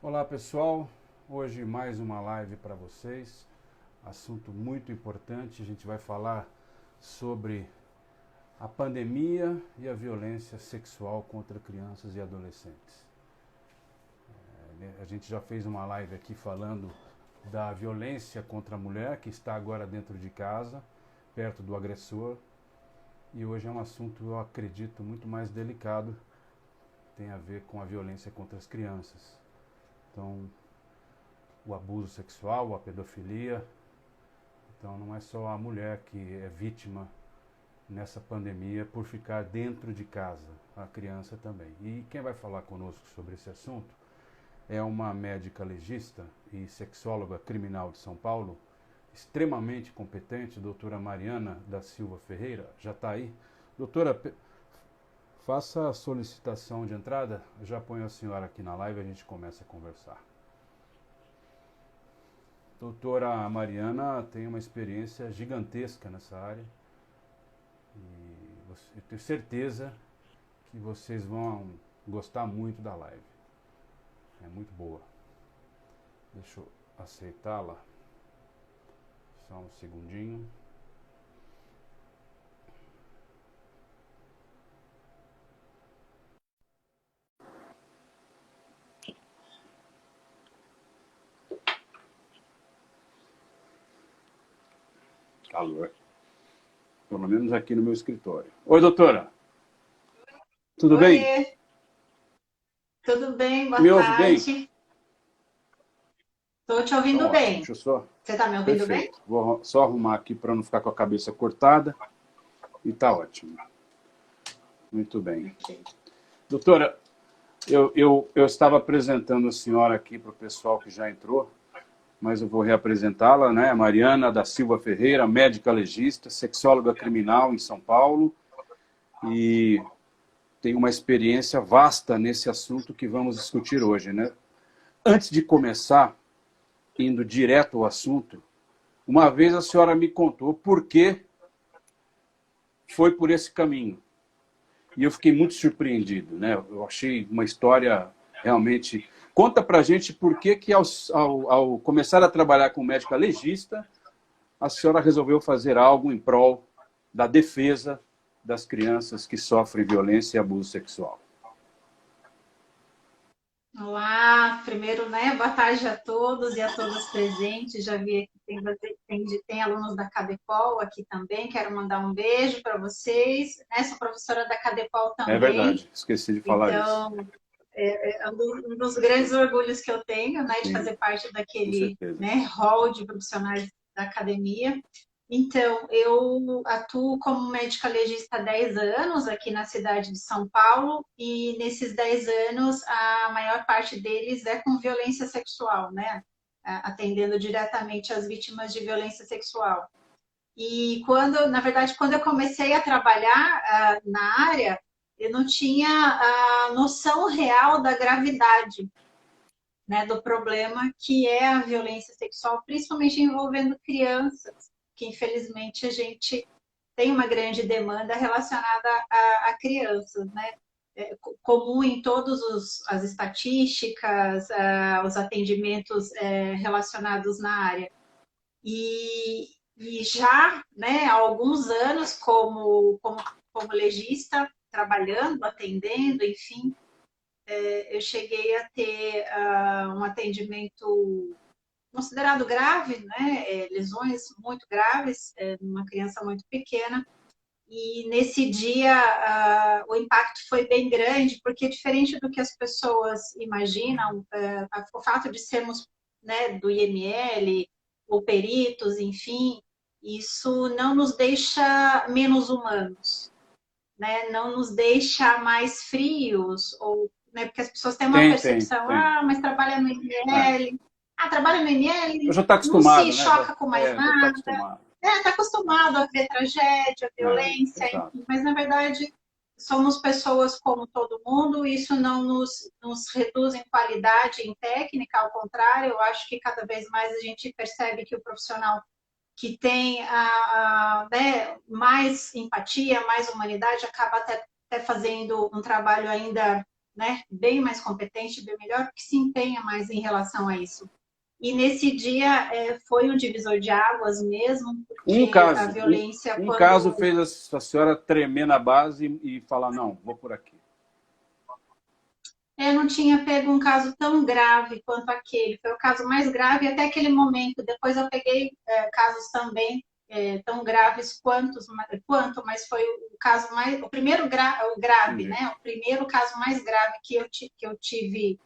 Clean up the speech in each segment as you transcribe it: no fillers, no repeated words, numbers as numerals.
Olá pessoal, hoje mais uma live para vocês, assunto muito importante. A gente vai falar sobre a pandemia e a violência sexual contra crianças e adolescentes. A gente já fez uma live aqui falando da violência contra a mulher que está agora dentro de casa, perto do agressor, e hoje é um assunto, eu acredito, muito mais delicado, tem a ver com a violência contra as crianças. Então, o abuso sexual, a pedofilia. Então não é só a mulher que é vítima nessa pandemia por ficar dentro de casa, a criança também. E quem vai falar conosco sobre esse assunto é uma médica legista e sexóloga criminal de São Paulo, extremamente competente, doutora Mariana da Silva Ferreira. Já está aí? Doutora, faça a solicitação de entrada, eu já ponho a senhora aqui na live e a gente começa a conversar. Doutora Mariana tem uma experiência gigantesca nessa área e eu tenho certeza que vocês vão gostar muito da live. É muito boa. Deixa eu aceitá-la. Só um segundinho. Calor. Pelo menos aqui no meu escritório. Oi, doutora. Tudo bem? Oiê, tudo bem? Boa Me ouve bem? tarde. Estou te Então, ouvindo ótimo. bem. Deixa eu só. Você está me ouvindo bem? Perfeito. Vou só arrumar aqui para não ficar com a cabeça cortada. E tá ótimo. Muito bem. Perfeito. Doutora, eu estava apresentando a senhora aqui para o pessoal que já entrou, mas eu vou reapresentá-la, né? Mariana da Silva Ferreira, médica legista, sexóloga criminal em São Paulo e tem uma experiência vasta nesse assunto que vamos discutir hoje, né? Antes de começar, indo direto ao assunto, uma vez a senhora me contou por que foi por esse caminho. E eu fiquei muito surpreendido, né? Eu achei uma história realmente... Conta pra gente por que ao começar a trabalhar com médica legista, a senhora resolveu fazer algo em prol da defesa das crianças que sofrem violência e abuso sexual. Olá, primeiro, né? Boa tarde a todos e a todas presentes. Já vi que tem alunos da Cadepol aqui também. Quero mandar um beijo para vocês. Né? Sou professora da Cadepol É também. verdade, esqueci de falar isso. Então, é um dos grandes orgulhos que eu tenho, né, de Sim, fazer parte com daquele, certeza. né, hall de profissionais da academia. Então, eu atuo como médica legista há 10 anos aqui na cidade de São Paulo e nesses 10 anos a maior parte deles é com violência sexual, né? Atendendo diretamente as vítimas de violência sexual. E na verdade, quando eu comecei a trabalhar na área, eu não tinha a noção real da gravidade, né, do problema que é a violência sexual, principalmente envolvendo crianças, que infelizmente a gente tem uma grande demanda relacionada a crianças, né? É comum em todas as estatísticas, os atendimentos relacionados na área. E já, né, há alguns anos como legista, trabalhando, atendendo, enfim, eu cheguei a ter um atendimento considerado grave, né, lesões muito graves, numa criança muito pequena. E nesse dia o impacto foi bem grande, porque diferente do que as pessoas imaginam, o fato de sermos, né, do IML, ou peritos, enfim, isso não nos deixa menos humanos, né? Não nos deixa mais frios, ou, né, porque as pessoas têm uma percepção, Tem. mas trabalha no É. IML, trabalha no Eu IML, já estou não se acostumado, né? choca com mais Já estou nada, acostumado. está acostumado a ver tragédia, violência, Exato. enfim, mas na verdade somos pessoas como todo mundo, isso não nos reduz em qualidade, em técnica, ao contrário, eu acho que cada vez mais a gente percebe que o profissional que tem né, mais empatia, mais humanidade, acaba até fazendo um trabalho ainda né, bem mais competente, bem melhor, que se empenha mais em relação a isso. E nesse dia foi um divisor de águas mesmo, Um porque a caso, violência, um caso quando fez a senhora tremer na base e falar, não, vou por aqui. eu não tinha pego um caso tão grave quanto aquele, foi o caso mais grave até aquele momento. Depois eu peguei casos também tão graves mas foi o caso mais, o primeiro o grave, Entendi. né? O primeiro caso mais grave que eu tive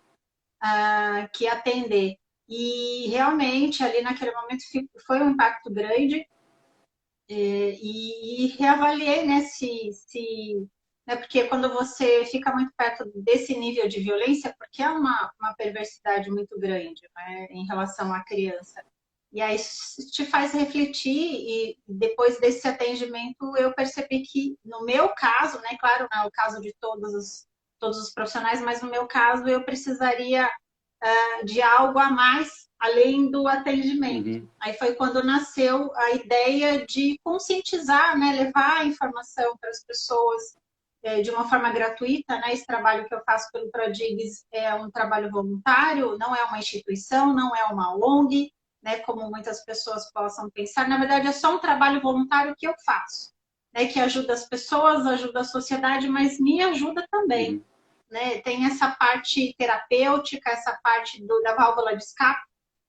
que atender. E realmente ali naquele momento foi um impacto grande e reavaliei, né, né, porque quando você fica muito perto desse nível de violência, porque é uma perversidade muito grande, né, em relação à criança. E aí isso te faz refletir e depois desse atendimento eu percebi que no meu caso, né, claro, não é o caso de todos os profissionais, mas no meu caso eu precisaria de algo a mais além do atendimento. Uhum. Aí foi quando nasceu a ideia de conscientizar, né, levar a informação para as pessoas de uma forma gratuita, né? Esse trabalho que eu faço pelo Prodigues é um trabalho voluntário, não é uma instituição, não é uma ONG, né, como muitas pessoas possam pensar. Na verdade, é só um trabalho voluntário que eu faço, né, que ajuda as pessoas, ajuda a sociedade, mas me ajuda também. Uhum. Né? Tem essa parte terapêutica, essa parte da válvula de escape,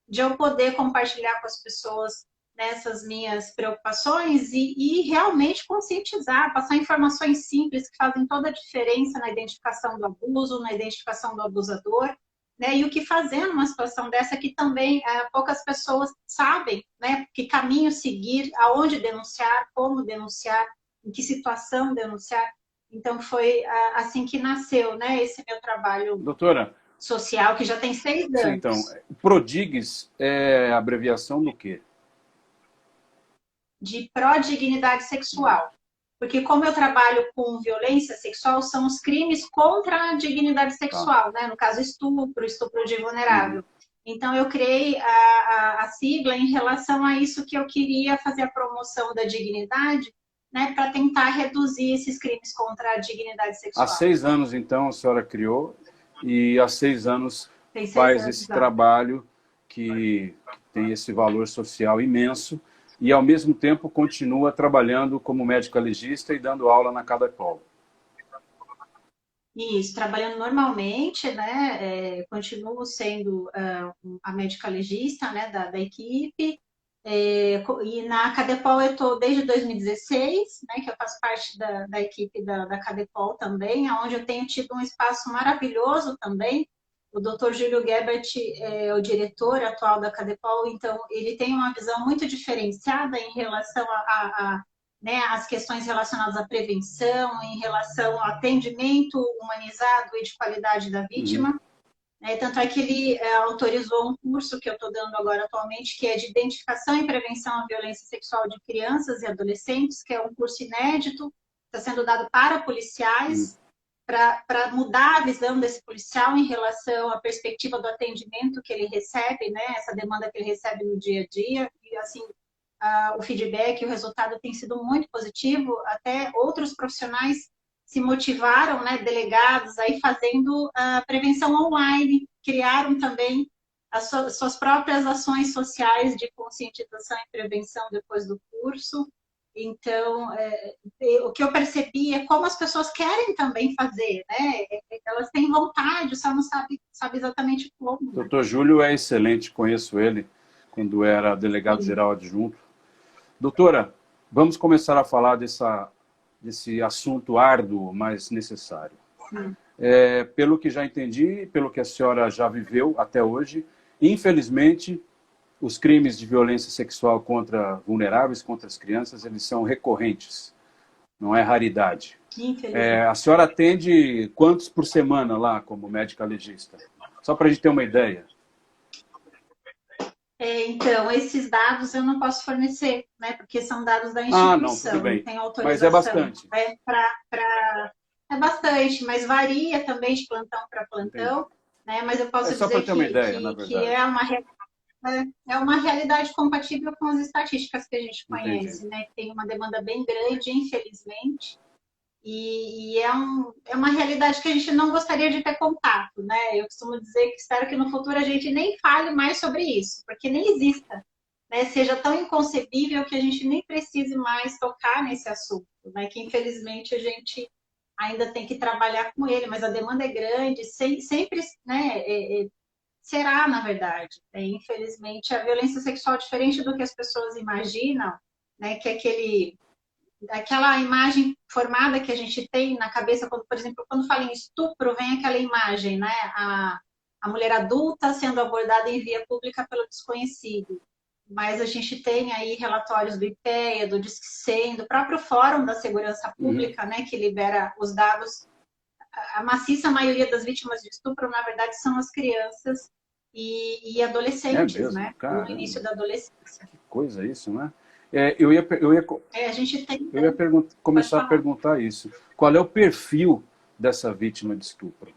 de eu poder compartilhar com as pessoas nessas minhas preocupações e realmente conscientizar, passar informações simples que fazem toda a diferença na identificação do abuso, na identificação do abusador, né? E o que fazer numa situação dessa que também poucas pessoas sabem, né? Que caminho seguir, aonde denunciar, como denunciar, em que situação denunciar. Então foi assim que nasceu, né? Esse meu trabalho Doutora, social que já tem 6 sim, então, anos. Prodigues é abreviação do quê? De pró-dignidade sexual. Porque como eu trabalho com violência sexual, são os crimes contra a dignidade Tá. sexual, né? No caso, estupro de Uhum. vulnerável. Então, eu criei a sigla em relação a isso que eu queria fazer a promoção da dignidade, né? Para tentar reduzir esses crimes contra a dignidade Há sexual. 6 anos, então, a senhora criou e há 6 anos Tem seis faz anos esse já. trabalho que tem esse valor social imenso e, ao mesmo tempo, continua trabalhando como médica legista e dando aula na Cadepol. Isso, trabalhando normalmente, né? Continuo sendo a médica legista, né, da equipe. E na Cadepol eu estou desde 2016, né, que eu faço parte da equipe da Cadepol também, onde eu tenho tido um espaço maravilhoso também. O Dr. Júlio Gebert é o diretor atual da Cadepol, então ele tem uma visão muito diferenciada em relação né, as questões relacionadas à prevenção, em relação ao atendimento humanizado e de qualidade da Uhum. vítima. Tanto é que ele autorizou um curso que eu estou dando agora atualmente, que é de identificação e prevenção à violência sexual de crianças e adolescentes, que é um curso inédito, está sendo dado para Uhum. policiais, para mudar a visão desse policial em relação à perspectiva do atendimento que ele recebe, né, essa demanda que ele recebe no dia a dia, e assim, o feedback, o resultado tem sido muito positivo, até outros profissionais se motivaram, né, delegados, aí fazendo a prevenção online, criaram também as suas próprias ações sociais de conscientização e prevenção depois do curso. Então, o que eu percebi é como as pessoas querem também fazer, né? Elas têm vontade, só não sabe exatamente como, né? Doutor Júlio é excelente, conheço ele quando era Sim. delegado-geral adjunto. Doutora, vamos começar a falar desse assunto árduo, mas necessário. Sim. Pelo que já entendi, pelo que a senhora já viveu até hoje, infelizmente, os crimes de violência sexual contra vulneráveis, contra as crianças, eles são recorrentes, não é raridade. Infelizmente. A senhora atende quantos por semana lá como médica legista? Só para a gente ter uma ideia. Então, esses dados eu não posso fornecer, né? Porque são dados da Ah, não, tudo instituição, não bem. tenho Mas é autorização. bastante. É bastante, mas varia também de plantão para Entendi. plantão, né? Mas eu É posso só para dizer ter uma ideia, na que verdade. é uma realidade compatível com as estatísticas que a gente Entendi. conhece, né? Que tem uma demanda bem grande, infelizmente, E é uma realidade que a gente não gostaria de ter contato, né? Eu costumo dizer que espero que no futuro a gente nem fale mais sobre isso, porque nem exista, né? Seja tão inconcebível que a gente nem precise mais tocar nesse assunto, né? Que infelizmente a gente ainda tem que trabalhar com ele, mas a demanda é grande, sempre, né? Será, na verdade. Infelizmente, a violência sexual, diferente do que as pessoas imaginam, né? Que é aquela imagem formada que a gente tem na cabeça, quando, por exemplo, quando fala em estupro, vem aquela imagem, né? A mulher adulta sendo abordada em via pública pelo desconhecido. Mas a gente tem aí relatórios do IPEA, do Disque 100, do próprio Fórum da Segurança Uhum. Pública, né, que libera os dados. A maciça maioria das vítimas de estupro, na verdade, são as crianças e É adolescentes, mesmo? né, no Caramba, início da adolescência. que coisa isso, né? A gente tem, Eu ia pode começar a falar. perguntar isso. Qual é o perfil dessa vítima de estupro?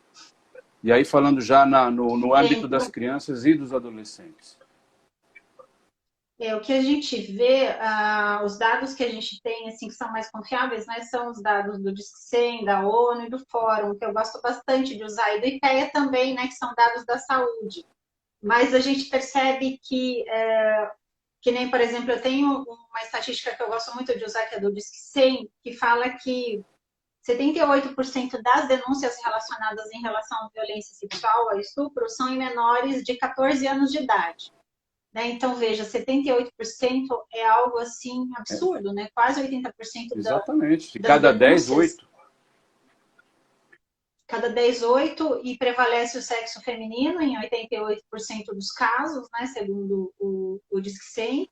E aí falando já no âmbito das Então, crianças e dos adolescentes. o que a gente vê, os dados que a gente tem, assim, que são mais confiáveis, né, são os dados do Disque 100, da ONU e do Fórum, que eu gosto bastante de usar, e do IPEA também, né, que são dados da saúde. Mas a gente percebe que nem, por exemplo, eu tenho uma estatística que eu gosto muito de usar, que é do Disque 100, que fala que 78% das denúncias relacionadas em relação à violência sexual, a estupro, são em menores de 14 anos de idade. Né? Então, veja, 78% é algo assim absurdo, né? Quase 80% Exatamente. De das cada 10, denúncias, 8. cada 10, 8, e prevalece o sexo feminino em 88% dos casos, né? Segundo o Disque 100,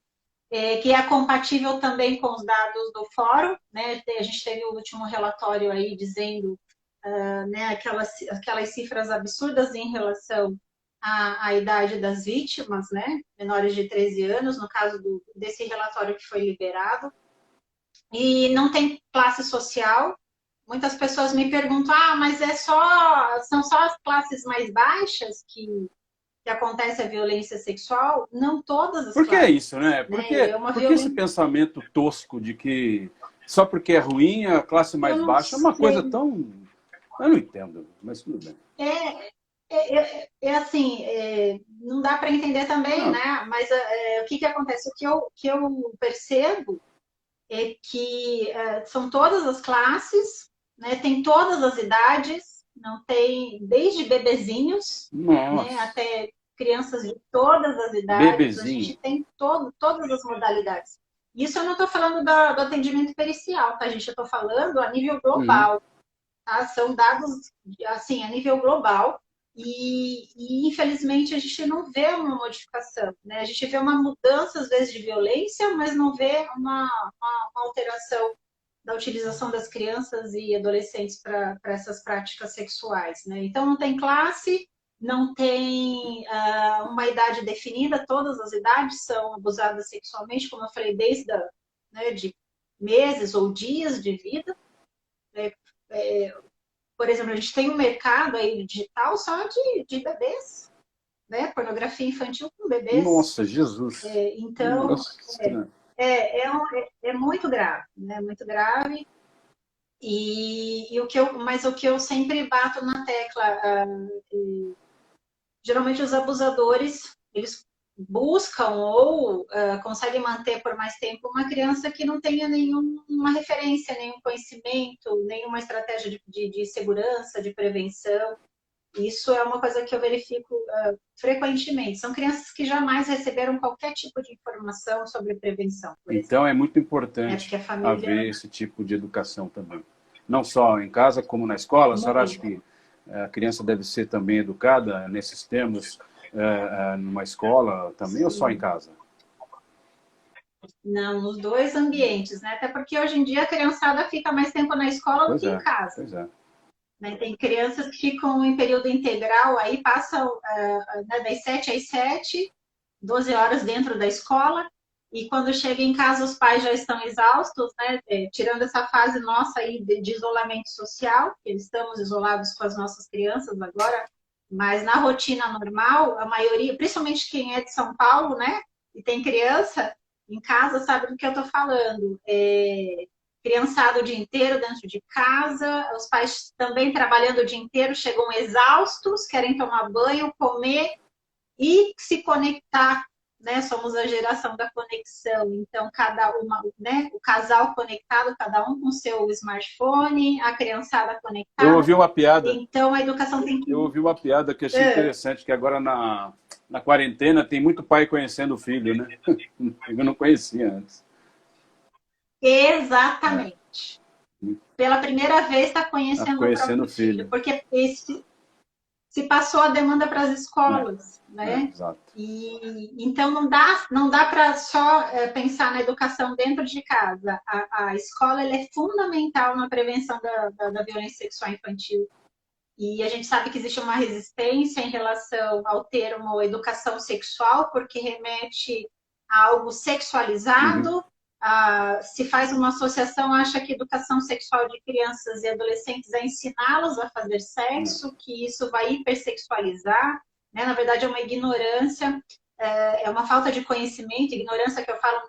que é compatível também com os dados do fórum, né? A gente teve o último relatório aí dizendo né, aquelas cifras absurdas em relação à idade das vítimas, né, menores de 13 anos, no caso desse relatório que foi liberado, e não tem classe social. Muitas pessoas me perguntam, mas são só as classes mais baixas que acontece a violência sexual? Não todas as Por que é classes, isso, né? né? É uma Por que esse violência. pensamento tosco de que só porque é ruim a classe Eu mais não baixa é uma coisa sei. tão. Eu não entendo, mas tudo bem. É assim, não dá para entender também, Não, né? Mas o que acontece? O que eu percebo é que são todas as classes, né? Tem todas as idades, não tem desde bebezinhos, né? nossa, Até crianças de todas as idades. A bebezinho. gente tem todas as modalidades. Isso eu não estou falando do atendimento pericial, tá, gente? Eu estou falando a nível Uhum. global. Tá? São dados assim a nível global e infelizmente a gente não vê uma modificação, né? A gente vê uma mudança às vezes de violência, mas não vê uma alteração da utilização das crianças e adolescentes para essas práticas sexuais, né? Então não tem classe, não tem uma idade definida, todas as idades são abusadas sexualmente, como eu falei, desde né, de meses ou dias de vida, né? Por exemplo, a gente tem um mercado aí digital só de bebês, né? Pornografia infantil com bebês. Nossa, Jesus. Então, Nossa, que estranho. é muito grave, né? Muito grave. Mas o que eu sempre bato na tecla, geralmente os abusadores, eles buscam ou conseguem manter por mais tempo uma criança que não tenha nenhuma referência, nenhum conhecimento, nenhuma estratégia de segurança, de prevenção. Isso é uma coisa que eu verifico frequentemente. São crianças que jamais receberam qualquer tipo de informação sobre prevenção, por exemplo. Então é muito Né? Porque importante a família haver esse tipo de educação também. Não só em casa, como na escola. A senhora acha muito. que a criança deve ser também educada nesses termos numa escola também ou só em Sim. casa? Não, nos dois ambientes, né? Até porque hoje em dia a criançada fica mais tempo na escola do Pois que em é, casa. pois é. Né? Tem crianças que ficam em período integral, aí passam né, das 7 às 7, 12 horas dentro da escola, e quando chega em casa os pais já estão exaustos, né? Tirando essa fase nossa aí de isolamento social, que estamos isolados com as nossas crianças agora, mas na rotina normal, a maioria, principalmente quem é de São Paulo, né? E tem criança em casa, sabe do que eu estou falando. criançada o dia inteiro dentro de casa, os pais também trabalhando o dia inteiro, chegam exaustos, querem tomar banho, comer e se conectar, né? Somos a geração da conexão, então cada uma, né? O casal conectado, cada um com seu smartphone, a criançada Eu conectada. ouvi uma piada. Então a educação tem que. Eu ouvi uma piada que achei interessante, que agora na quarentena tem muito pai conhecendo o filho, né? Eu não conhecia antes. Exatamente. Pela primeira vez está Tá conhecendo o conhecendo o próprio filho, filho. porque se passou a demanda para as escolas, né? Exato. E então não dá para só pensar na educação dentro de casa. A escola ela é fundamental na prevenção da violência sexual infantil. E a gente sabe que existe uma resistência em relação ao termo educação sexual, porque remete a algo sexualizado. Se faz uma associação, acha que educação sexual de crianças e adolescentes é ensiná-los a fazer sexo, que isso vai hipersexualizar, né? Na verdade, é uma ignorância, é uma falta de conhecimento, ignorância que eu falo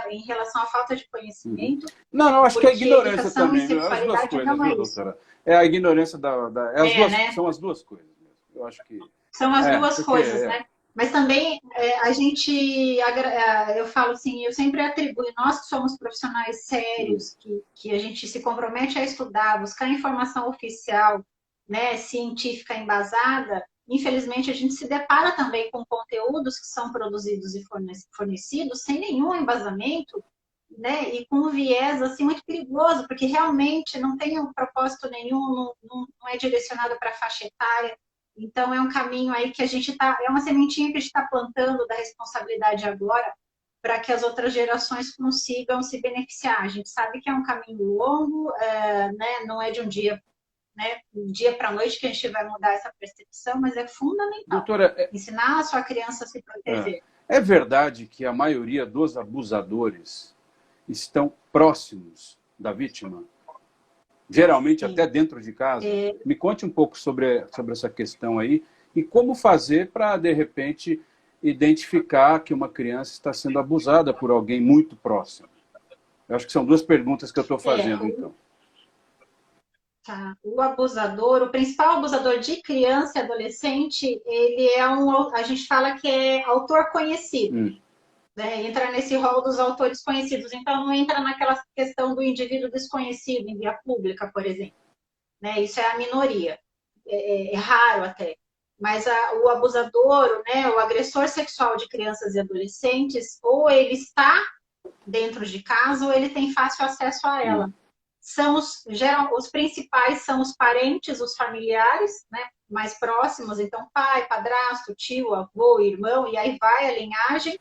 em relação à falta de conhecimento, Não, acho que é porque ignorância educação e também, viu? As duas sexualidade coisas, não é viu, isso. doutora? É a ignorância é as duas, Né? são as duas coisas mesmo. Eu acho que. São as duas Porque. coisas, né? Mas também a gente, eu falo assim, eu sempre atribuo, nós que somos profissionais sérios, que a gente se compromete a estudar, buscar informação oficial, né, científica embasada, infelizmente a gente se depara também com conteúdos que são produzidos e fornecidos sem nenhum embasamento, né, e com um viés assim muito perigoso, porque realmente não tem um propósito nenhum, não é direcionado para a faixa etária. Então, é um caminho aí que a gente está, é uma sementinha que a gente está plantando da responsabilidade agora para que as outras gerações consigam se beneficiar. A gente sabe que é um caminho longo, né? Não é de um dia, né, um dia para a noite que a gente vai mudar essa percepção, mas é fundamental. Doutora, Ensinar a sua criança a se proteger. é verdade que a maioria dos abusadores estão próximos da vítima? Geralmente Sim. até dentro de casa? Me conte um pouco sobre essa questão aí e como fazer para, de repente, identificar que uma criança está sendo abusada por alguém muito próximo. Eu acho que são duas perguntas que eu estou fazendo, então. Tá. O abusador, o principal abusador de criança e adolescente, ele é a gente fala que é autor conhecido. Né? Entra nesse rol dos autores conhecidos. Então, não entra naquela questão do indivíduo desconhecido em via pública, por exemplo. Né? Isso é a minoria. É raro até. Mas o abusador, né, o agressor sexual de crianças e adolescentes, ou ele está dentro de casa, ou ele tem fácil acesso a ela. Os principais são os parentes, os familiares, né, mais próximos. Então, pai, padrasto, tio, avô, irmão, e aí vai a linhagem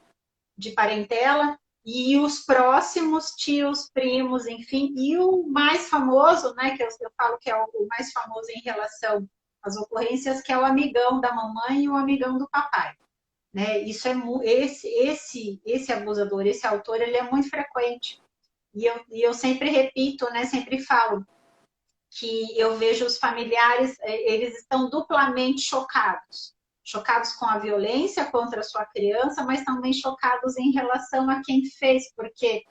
de parentela, e os próximos tios, primos, enfim, e o mais famoso, né, que eu falo que é o mais famoso em relação às ocorrências, que é o amigão da mamãe e o amigão do papai. Né? Isso é esse abusador, esse autor, ele é muito frequente. E eu sempre repito, né, sempre falo que eu vejo os familiares, eles estão duplamente chocados com a violência contra a sua criança, mas também chocados em relação a quem fez, porque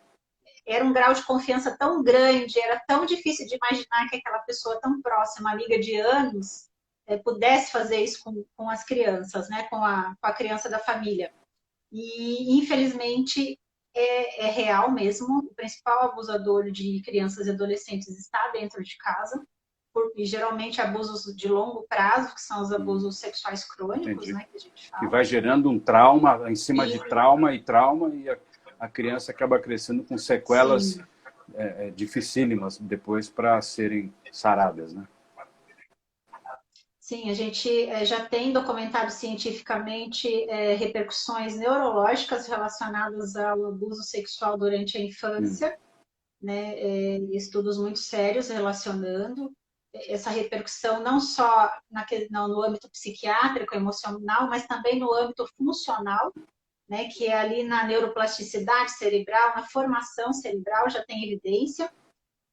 era um grau de confiança tão grande, era tão difícil de imaginar que aquela pessoa tão próxima, amiga de anos, pudesse fazer isso com as crianças, né? Com a criança da família. E, infelizmente, é real mesmo. O principal abusador de crianças e adolescentes está dentro de casa, e geralmente abusos de longo prazo, que são os abusos sexuais crônicos, né, que a gente fala. Que vai gerando um trauma em cima de trauma, e a criança acaba crescendo com sequelas dificílimas depois para serem saradas, né? Sim, a gente já tem documentado cientificamente repercussões neurológicas relacionadas ao abuso sexual durante a infância, né? Estudos muito sérios relacionando essa repercussão não só no âmbito psiquiátrico, emocional, mas também no âmbito funcional, né, que é ali na neuroplasticidade cerebral, na formação cerebral, já tem evidência.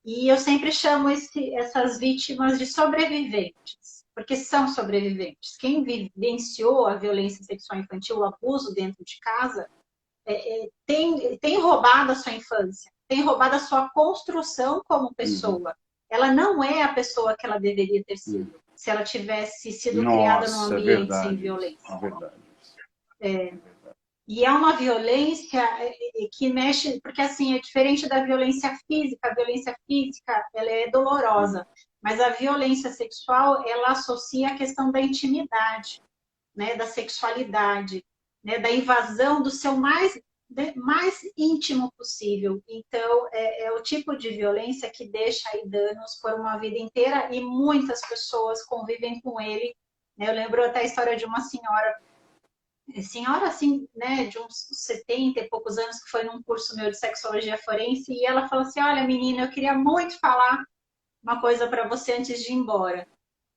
E eu sempre chamo essas vítimas de sobreviventes, porque são sobreviventes. Quem vivenciou a violência sexual infantil, o abuso dentro de casa, tem roubado a sua infância. tem roubado a sua construção como pessoa. Ela não é a pessoa que ela deveria ter sido, se ela tivesse sido criada num Nossa, é ambiente sem verdade. violência. É verdade. E é uma violência que mexe, porque assim, é diferente da violência física. A violência física, ela é dolorosa, mas a violência sexual, ela associa a questão da intimidade, né, da sexualidade, né, da invasão do seu mais íntimo possível. Então, é o tipo de violência que deixa aí danos por uma vida inteira e muitas pessoas convivem com ele. Né? Eu lembro até a história de uma senhora assim, né, de uns 70 e poucos anos, que foi num curso meu de sexologia forense, e ela falou assim: olha, menina, eu queria muito falar uma coisa para você antes de ir embora.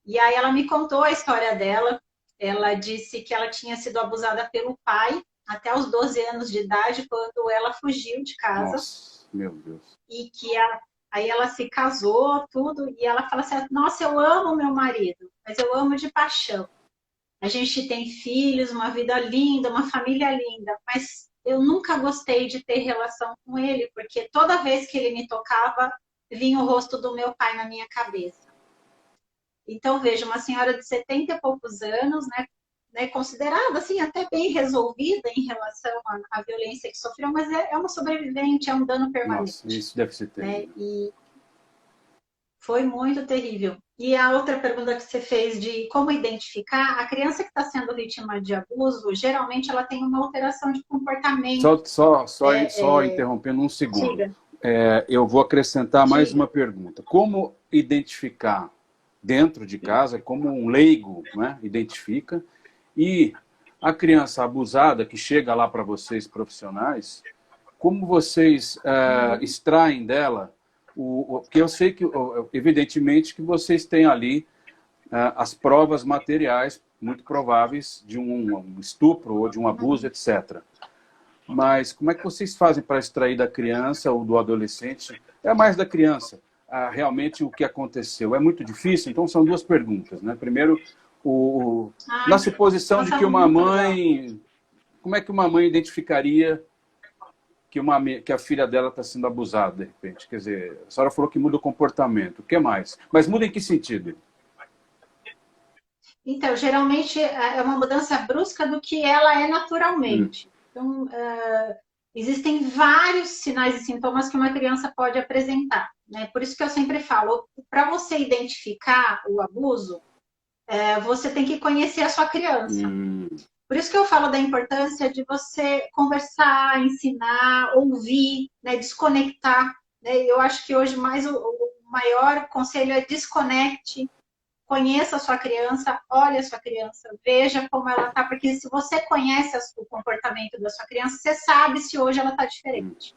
E aí ela me contou a história dela. Ela disse que ela tinha sido abusada pelo pai até os 12 anos de idade, quando ela fugiu de casa. Nossa, meu Deus. E que aí ela se casou, tudo, e ela fala assim: nossa, eu amo meu marido, mas eu amo de paixão. A gente tem filhos, uma vida linda, uma família linda, mas eu nunca gostei de ter relação com ele, porque toda vez que ele me tocava, vinha o rosto do meu pai na minha cabeça. Então, veja, uma senhora de 70 e poucos anos, né, considerada assim, até bem resolvida em relação à violência que sofreu, mas é uma sobrevivente, é um dano Nossa, permanente. isso deve ser Né? terrível. E foi muito terrível. E a outra pergunta que você fez de como identificar, a criança que está sendo vítima de abuso, geralmente ela tem uma alteração de comportamento. Só interrompendo um segundo. Diga. Eu vou acrescentar mais Diga. uma pergunta. Como identificar dentro de casa, como um leigo, né, identifica, e a criança abusada que chega lá para vocês profissionais, como vocês extraem dela, porque eu sei que, evidentemente, que vocês têm ali as provas materiais muito prováveis de um estupro ou de um abuso, etc. Mas como é que vocês fazem para extrair da criança ou do adolescente, é mais da criança, realmente o que aconteceu? É muito difícil? Então são duas perguntas, né? Primeiro, na suposição de que uma mãe... Como é que uma mãe identificaria que a filha dela está sendo abusada, de repente? Quer dizer, a senhora falou que muda o comportamento. O que mais? Mas muda em que sentido? Então, geralmente é uma mudança brusca do que ela é naturalmente. Então, existem vários sinais e sintomas que uma criança pode apresentar. Né? Por isso que eu sempre falo, para você identificar o abuso, você tem que conhecer a sua criança. Por isso que eu falo da importância de você conversar, ensinar, ouvir, né? Desconectar. Né? Eu acho que hoje mais o maior conselho é desconecte. Conheça a sua criança, olhe a sua criança, veja como ela está, porque se você conhece o comportamento da sua criança, você sabe se hoje ela está diferente.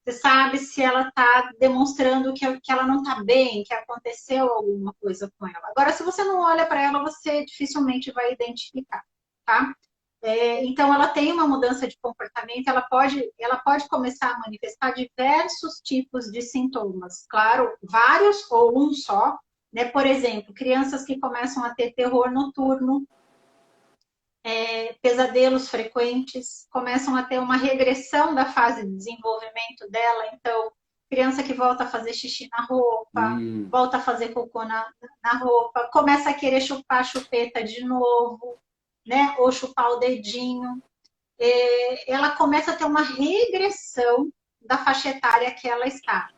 Você sabe se ela está demonstrando que ela não está bem, que aconteceu alguma coisa com ela. Agora, se você não olha para ela, você dificilmente vai identificar, tá? Então, ela tem uma mudança de comportamento, ela pode começar a manifestar diversos tipos de sintomas. Claro, vários ou um só, né? Por exemplo, crianças que começam a ter terror noturno, pesadelos frequentes, começam a ter uma regressão da fase de desenvolvimento dela. Então, criança que volta a fazer xixi na roupa, volta a fazer cocô na roupa, começa a querer chupar a chupeta de novo, né? Ou chupar o dedinho. Ela começa a ter uma regressão da faixa etária que ela está.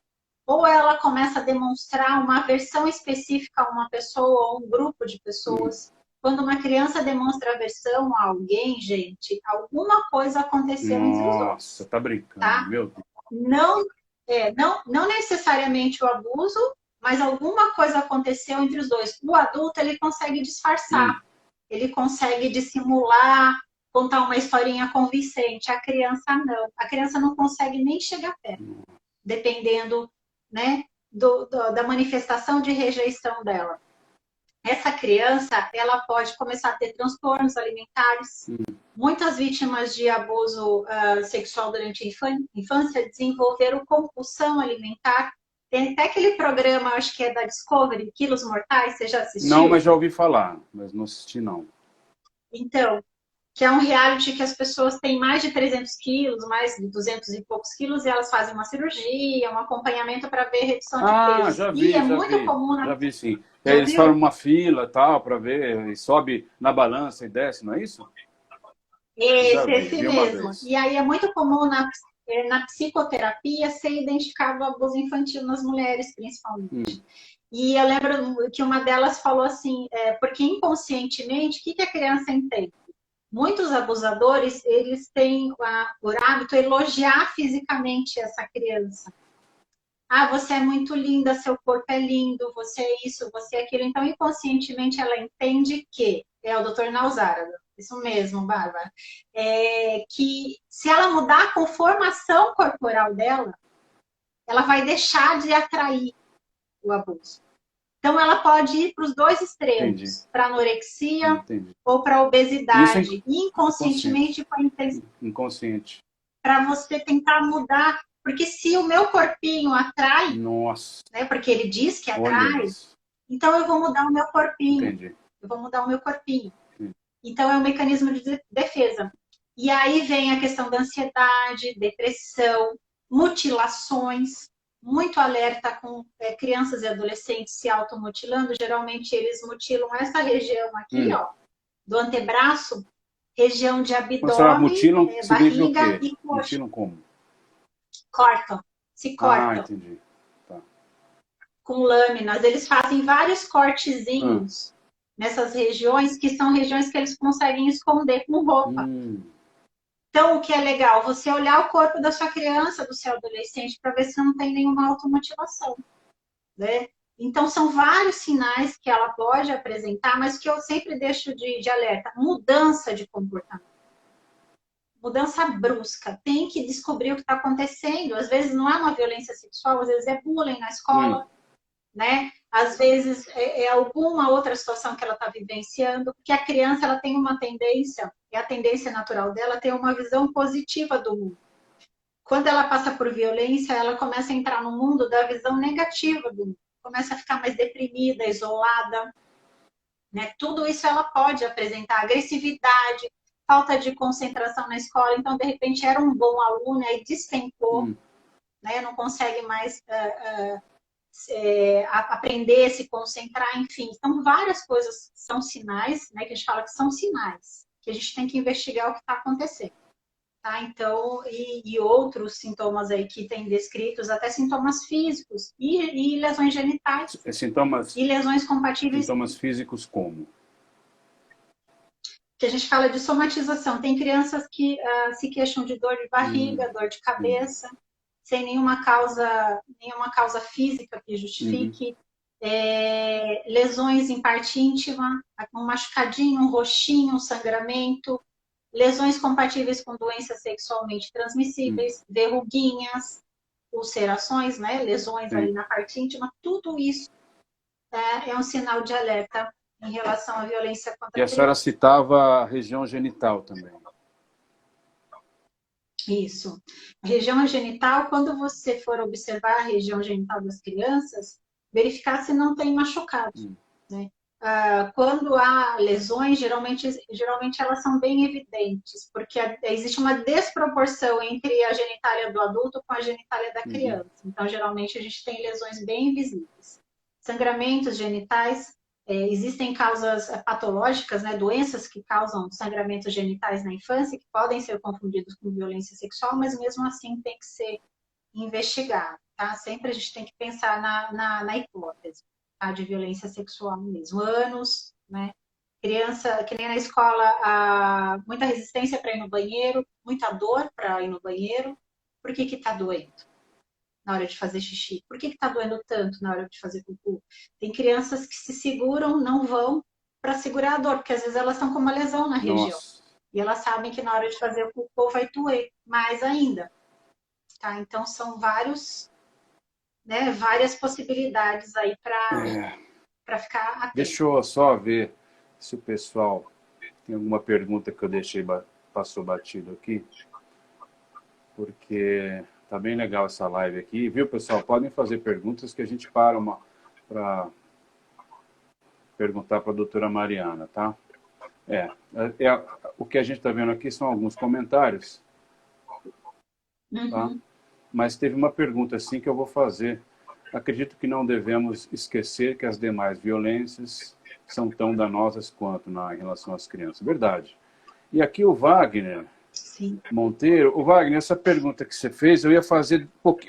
Ou ela começa a demonstrar uma aversão específica a uma pessoa ou um grupo de pessoas. Quando uma criança demonstra aversão a alguém, gente, alguma coisa aconteceu entre os dois. Nossa, tá brincando, tá? meu Deus. Não necessariamente o abuso, mas alguma coisa aconteceu entre os dois. O adulto, ele consegue disfarçar, ele consegue dissimular, contar uma historinha convincente. A criança não. A criança não consegue nem chegar perto, dependendo, né, da manifestação de rejeição dela. Essa criança, ela pode começar a ter transtornos alimentares. Muitas vítimas de abuso sexual durante a infância desenvolveram compulsão alimentar. Tem até aquele programa, acho que é da Discovery, Quilos Mortais, você já assistiu? Não, mas já ouvi falar, mas não assisti não. Então, que é um reality que as pessoas têm mais de 300 quilos, mais de 200 e poucos quilos, e elas fazem uma cirurgia, um acompanhamento para ver redução de Ah, peso. já E é vi, já muito vi. comum, Já vi, sim. E aí já eles formam viu? uma fila, tal, para ver, e sobe na balança e desce, não é isso? Já Esse vi uma mesmo. vez. E aí é muito comum na psicoterapia ser identificado o abuso infantil nas mulheres, principalmente. Hum, E eu lembro que uma delas falou assim, porque inconscientemente, o que, que a criança entende? Muitos abusadores, eles têm por hábito elogiar fisicamente essa criança. Ah, você é muito linda, seu corpo é lindo, você é isso, você é aquilo. Então, inconscientemente, ela entende que, é o Dr. Nausara, isso mesmo, Bárbara, que se ela mudar a conformação corporal dela, ela vai deixar de atrair o abuso. Então, ela pode ir para os dois entendi, extremos, para anorexia entendi. ou para Isso é obesidade, inconsciente. inconscientemente com a intenção Inconsciente. para você tentar mudar. Porque se o meu corpinho atrai, Nossa, né, porque ele diz que olha atrai, isso. então eu vou mudar o meu corpinho. Entendi. Eu vou mudar o meu corpinho. Sim. Então é um mecanismo de defesa. E aí vem a questão da ansiedade, depressão, mutilações, muito alerta com crianças e adolescentes se automutilando. Geralmente eles mutilam essa região aqui, Hum. ó, do antebraço, região de Quando você fala abdômen, mutilam, significa o barriga quê? e coxa. Mutilam como? Cortam, se Ah, cortam entendi. Tá. com lâminas. Eles fazem vários Ah. cortezinhos nessas regiões, que são regiões que eles conseguem esconder com roupa. Hum. Então, o que é legal? Você olhar o corpo da sua criança, do seu adolescente, para ver se não tem nenhuma automutilação, né? Então, são vários sinais que ela pode apresentar, mas que eu sempre deixo de alerta. Mudança de comportamento. Mudança brusca. Tem que descobrir o que está acontecendo. Às vezes não é uma violência sexual, às vezes é bullying na Hum. escola, né? Às vezes é alguma outra situação que ela está vivenciando, porque a criança ela tem uma tendência, é a tendência natural dela, ter uma visão positiva do mundo. Quando ela passa por violência, ela começa a entrar no mundo da visão negativa do mundo, começa a ficar mais deprimida, isolada, né? Tudo isso ela pode apresentar, agressividade, falta de concentração na escola, então de repente era um bom aluno, aí despencou, Hum. né? Não consegue mais aprender, se concentrar, enfim. Então, várias coisas são sinais, né, que a gente fala que são sinais, que a gente tem que investigar o que está acontecendo. Tá? Então, e outros sintomas aí que tem descritos, até sintomas físicos e lesões genitais, Sintomas, e lesões compatíveis, sintomas físicos como? que a gente fala de somatização. Tem crianças que se queixam de dor de barriga, dor de Entendi. cabeça, sem nenhuma causa física que Uhum. justifique. Lesões em parte íntima, um machucadinho, um roxinho, um sangramento, lesões compatíveis com doenças sexualmente Hum. transmissíveis, verruguinhas, ulcerações, né, lesões Sim. ali na parte íntima, tudo isso é um sinal de alerta em relação à violência E contra a a senhora criança. citava a região genital também. Isso. A região genital, quando você for observar a região genital das crianças, verificar se não tem machucado, Hum. né? Quando há lesões, geralmente elas são bem evidentes, porque existe uma desproporção entre a genitália do adulto com a genitália da Uhum. criança. Então, geralmente, a gente tem lesões bem visíveis. Sangramentos genitais, existem causas patológicas, né, doenças que causam sangramentos genitais na infância, que podem ser confundidos com violência sexual, mas mesmo assim tem que ser investigado, tá? Sempre a gente tem que pensar na hipótese, tá? De violência sexual mesmo. Anos, né? Criança, que nem na escola, muita resistência para ir no banheiro, muita dor para ir no banheiro. Por que tá doendo na hora de fazer xixi? Por que tá doendo tanto na hora de fazer cocô? Tem crianças que se seguram, não vão para segurar a dor, porque às vezes elas estão com uma lesão na região. Nossa. E elas sabem que na hora de fazer o cocô vai doer mais ainda. Tá? Então são várias possibilidades aí É. para ficar atento. Deixa eu só ver se o pessoal tem alguma pergunta que eu deixei, passou batido aqui, porque tá bem legal essa live aqui, viu, pessoal? Podem fazer perguntas que a gente para para perguntar para a doutora Mariana, tá? É, o que a gente está vendo aqui são alguns comentários, tá? Uhum. Mas teve uma pergunta assim que eu vou fazer. Acredito que não devemos esquecer que as demais violências são tão danosas quanto em relação às crianças. Verdade. E aqui o Wagner Sim. Monteiro, o Wagner, essa pergunta que você fez, eu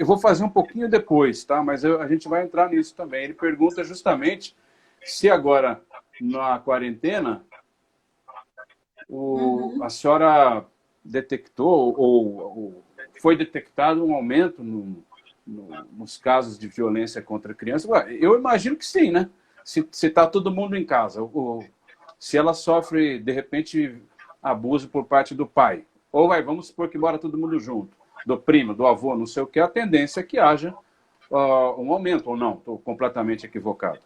vou fazer um pouquinho depois, tá? Mas a gente vai entrar nisso também. Ele pergunta justamente se agora na quarentena a Uhum. senhora detectou ou foi detectado um aumento nos casos de violência contra crianças? Eu imagino que sim, né? Se está todo mundo em casa, se ela sofre, de repente, abuso por parte do pai, ou vamos supor que mora todo mundo junto, do primo, do avô, não sei o que, a tendência é que haja um aumento, ou não? Estou completamente equivocado.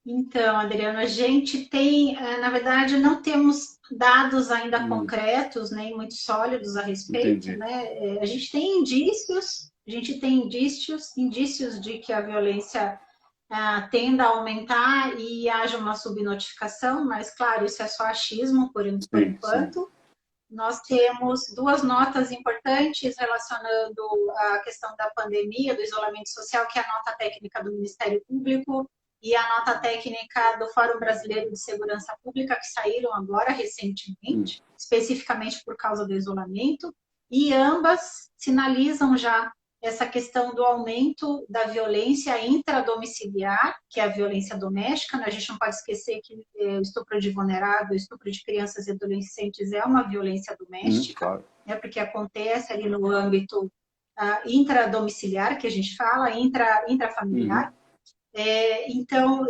Então, Adriano, a gente tem, na verdade, não temos dados ainda concretos, nem muito sólidos a respeito, Entendi. né? A gente tem indícios, indícios de que a violência tenda a aumentar e haja uma subnotificação, mas, claro, isso é só achismo por Sim, sim. enquanto. Nós temos duas notas importantes relacionando a questão da pandemia, do isolamento social, que é a nota técnica do Ministério Público e a nota técnica do Fórum Brasileiro de Segurança Pública, que saíram agora recentemente, especificamente por causa do isolamento, e ambas sinalizam já essa questão do aumento da violência intradomiciliar, que é a violência doméstica, né? A gente não pode esquecer que o estupro de vulnerável, o estupro de crianças e adolescentes é uma violência doméstica, Claro. né? Porque acontece ali no âmbito intradomiciliar, que a gente fala, intrafamiliar. Então,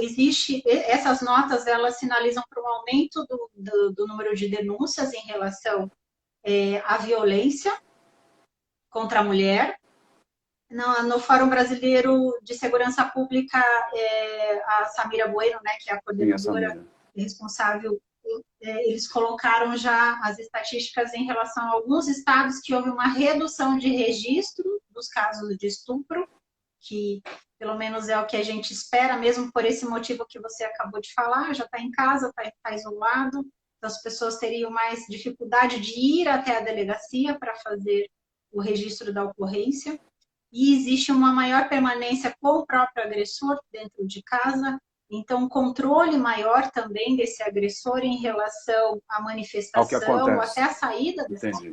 essas notas, elas sinalizam para um aumento do número de denúncias em relação à violência contra a mulher. No Fórum Brasileiro de Segurança Pública, a Samira Bueno, né, que é a Sim, essa coordenadora mira. responsável, eles colocaram já as estatísticas em relação a alguns estados que houve uma redução de registro dos casos de estupro, que pelo menos é o que a gente espera, mesmo por esse motivo que você acabou de falar, já está em casa, está isolado, então as pessoas teriam mais dificuldade de ir até a delegacia para fazer o registro da ocorrência. E existe uma maior permanência com o próprio agressor dentro de casa, então um controle maior também desse agressor em relação à Ao que manifestação ou até acontece. a saída Entendi.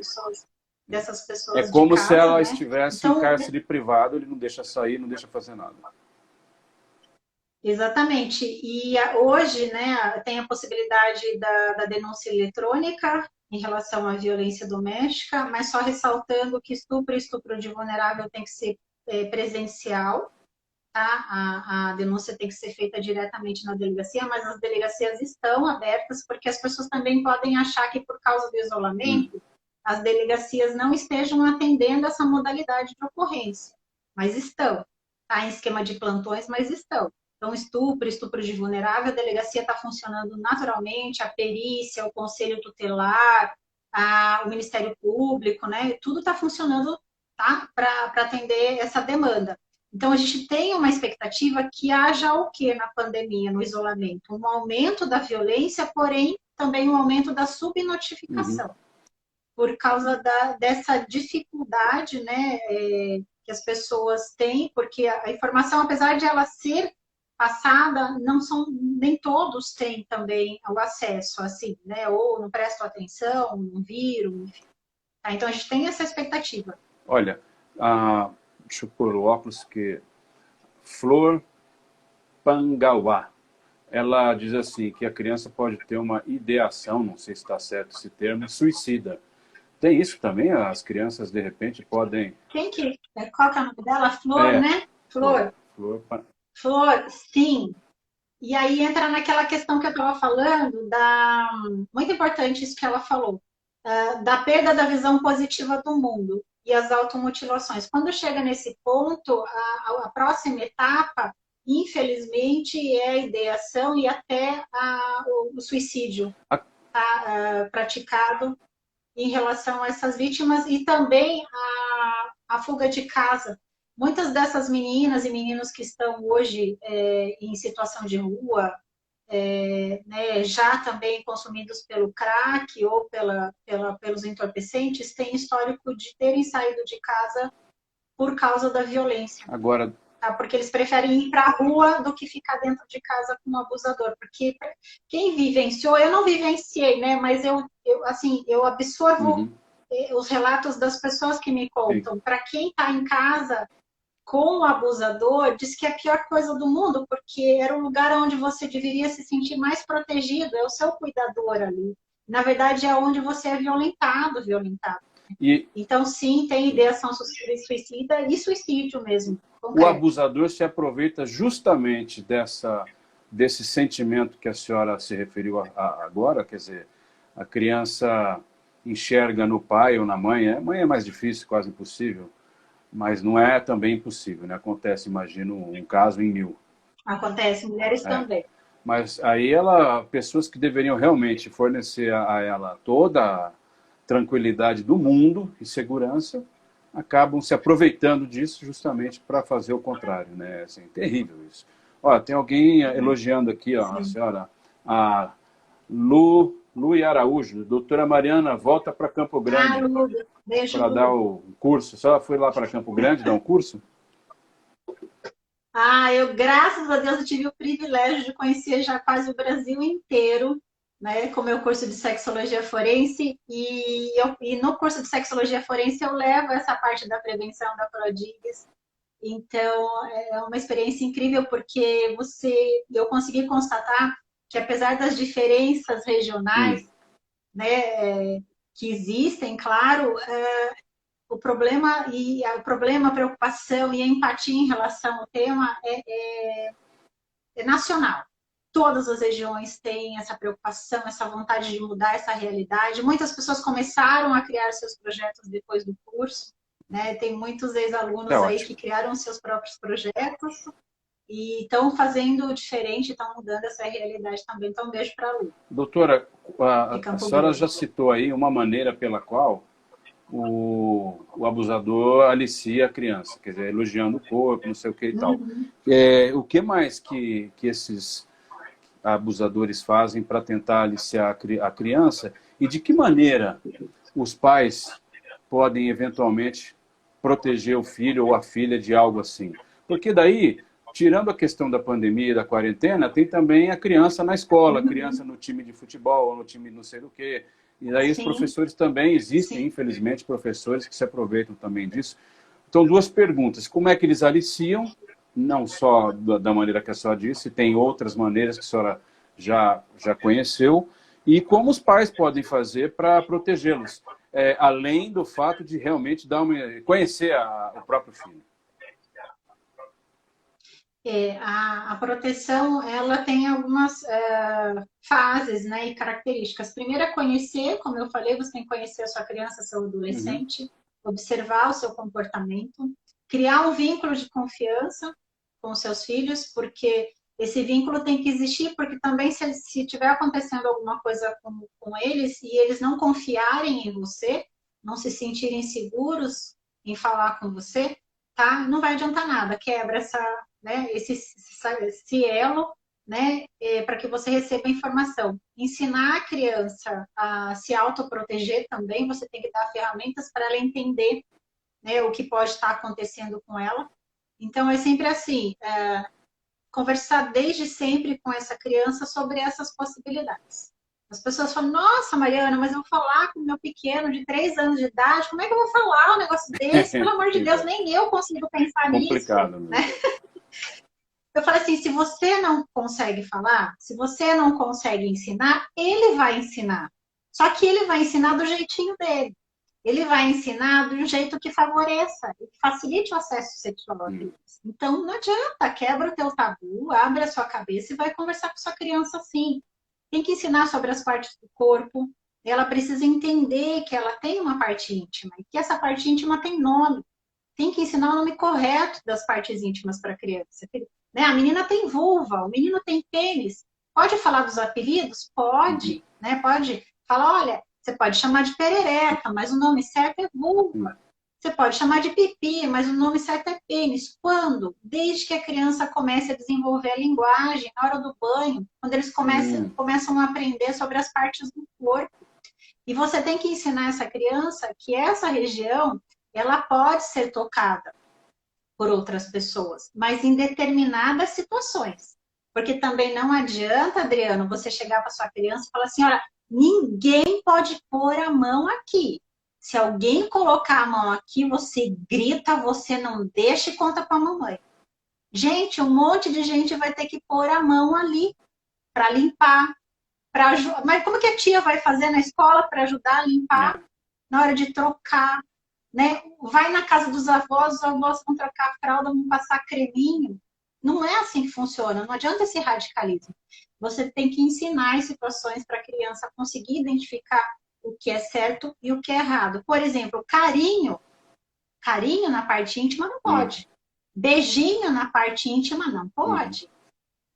dessas É pessoas de como se casa, ela né? estivesse em Então, cárcere privado, ele não deixa sair, não deixa fazer nada. exatamente. E hoje, né, tem a possibilidade da denúncia eletrônica em relação à violência doméstica, mas só ressaltando que estupro e estupro de vulnerável tem que ser presencial. Tá? A denúncia tem que ser feita diretamente na delegacia, mas as delegacias estão abertas porque as pessoas também podem achar que por causa do isolamento as delegacias não estejam atendendo essa modalidade de ocorrência, mas estão, tá? Em esquema de plantões, mas estão. Então, estupro de vulnerável, a delegacia está funcionando naturalmente, a perícia, o conselho tutelar, o Ministério Público, né? Tudo está funcionando, tá? Para atender essa demanda. Então, a gente tem uma expectativa que haja o que na pandemia, no isolamento? Um aumento da violência, porém, também um aumento da subnotificação, por causa dessa dificuldade, né, que as pessoas têm, porque a informação, apesar de ela ser passada, nem todos têm também o acesso, assim, né, ou não prestam atenção, não viram, enfim. Tá? Então, a gente tem essa expectativa. Olha, deixa eu pôr o óculos que Flor Pangauá. Ela diz assim que a criança pode ter uma ideação, não sei se está certo esse termo, suicida. Tem isso também? As crianças, de repente, podem... Qual que é o nome dela? Flor, É, né? Flor. Flor. Flor, sim. E aí entra naquela questão que eu estava falando, muito importante isso que ela falou, da perda da visão positiva do mundo e as automutilações. Quando chega nesse ponto, a próxima etapa, infelizmente, é a ideação e até o suicídio praticado em relação a essas vítimas e também a fuga de casa. Muitas dessas meninas e meninos que estão hoje em situação de rua, né, já também consumidos pelo crack ou pelos entorpecentes, têm histórico de terem saído de casa por causa da violência. Agora, Tá? Porque eles preferem ir para a rua do que ficar dentro de casa com um abusador. Porque quem vivenciou, eu não vivenciei, né? Mas assim, eu absorvo os relatos das pessoas que me contam. Para quem está em casa com o abusador, diz que é a pior coisa do mundo, porque era o lugar onde você deveria se sentir mais protegido, é o seu cuidador ali. Na verdade, é onde você é violentado. Então, sim, tem ideação suicida e suicídio mesmo. O abusador se aproveita justamente desse sentimento que a senhora se referiu agora, quer dizer, a criança enxerga no pai ou na mãe, a mãe é mais difícil, quase impossível, mas não é também impossível, né? Acontece, imagino, um caso em 1000. Acontece, mulheres também. Mas aí pessoas que deveriam realmente fornecer a ela toda a tranquilidade do mundo e segurança, acabam se aproveitando disso justamente para fazer o contrário, né? Assim, terrível isso. Ó, tem alguém elogiando aqui, ó, a senhora, a Lu Araújo, doutora Mariana, volta para Campo Grande para dar o curso. Só foi lá para Campo Grande dar um curso? Eu, graças a Deus, eu tive o privilégio de conhecer já quase o Brasil inteiro, né, com o meu curso de sexologia forense, e no curso de sexologia forense eu levo essa parte da prevenção da prodígues. Então, é uma experiência incrível, porque eu consegui constatar que, apesar das diferenças regionais, né, que existem, claro, o problema, a preocupação e a empatia em relação ao tema é nacional. Todas as regiões têm essa preocupação, essa vontade de mudar essa realidade. Muitas pessoas começaram a criar seus projetos depois do curso, né? Tem muitos ex-alunos aí que criaram seus próprios projetos e estão fazendo diferente, estão mudando essa realidade também. Então, um beijo para a Lu. Doutora, a senhora já citou aí uma maneira pela qual o abusador alicia a criança, quer dizer, elogiando o corpo, não sei o que e tal. O que mais que esses abusadores fazem para tentar aliciar a criança e de que maneira os pais podem eventualmente proteger o filho ou a filha de algo assim? Porque daí, tirando a questão da pandemia e da quarentena, tem também a criança na escola, a criança no time de futebol, no time não sei do quê. E daí os professores também, existem, infelizmente, professores que se aproveitam também disso. Então, duas perguntas. Como é que eles aliciam? Não só da maneira que a senhora disse, tem outras maneiras que a senhora já conheceu. E como os pais podem fazer para protegê-los, além do fato de realmente conhecer o próprio filho. A proteção, ela tem algumas fases, né, e características. Primeiro é conhecer, como eu falei, você tem que conhecer a sua criança, seu adolescente, observar o seu comportamento, criar um vínculo de confiança com seus filhos, porque esse vínculo tem que existir, porque também se estiver acontecendo alguma coisa com eles e eles não confiarem em você, não se sentirem seguros em falar com você, tá? Não vai adiantar nada, quebra esse elo, né, para que você receba informação. Ensinar a criança a se autoproteger também, você tem que dar ferramentas para ela entender, né, o que pode estar acontecendo com ela. Então, é sempre assim, conversar desde sempre com essa criança sobre essas possibilidades. As pessoas falam, nossa, Mariana, mas eu vou falar com o meu pequeno de 3 anos de idade, como é que eu vou falar um negócio desse? Pelo amor de Deus, nem eu consigo pensar nisso. Né? Eu falei assim, se você não consegue falar, se você não consegue ensinar, ele vai ensinar. Só que ele vai ensinar do jeitinho dele. Ele vai ensinar de um jeito que favoreça, que facilite o acesso sexual a eles. Então, não adianta, quebra o teu tabu, abre a sua cabeça e vai conversar com sua criança assim. Tem que ensinar sobre as partes do corpo. Ela precisa entender que ela tem uma parte íntima e que essa parte íntima tem nome. Tem que ensinar o nome correto das partes íntimas para a criança. Né? A menina tem vulva, o menino tem pênis. Pode falar dos apelidos? Pode. Né? Pode falar, olha, você pode chamar de perereca, mas o nome certo é vulva. Você pode chamar de pipi, mas o nome certo é pênis. Quando? Desde que a criança comece a desenvolver a linguagem, na hora do banho, quando eles começam a aprender sobre as partes do corpo. E você tem que ensinar essa criança que essa região, ela pode ser tocada por outras pessoas, mas em determinadas situações. Porque também não adianta, Adriano, você chegar para sua criança e falar assim, olha, ninguém pode pôr a mão aqui. Se alguém colocar a mão aqui, você grita, você não deixa e conta para a mamãe. Gente, um monte de gente vai ter que pôr a mão ali para limpar. Mas como que a tia vai fazer na escola para ajudar a limpar? Na hora de trocar, né? Vai na casa dos avós, os avós vão trocar a fralda, vão passar creminho. Não é assim que funciona, não adianta esse radicalismo. Você tem que ensinar as situações para a criança conseguir identificar o que é certo e o que é errado. Por exemplo, carinho na parte íntima não pode. Beijinho na parte íntima não pode.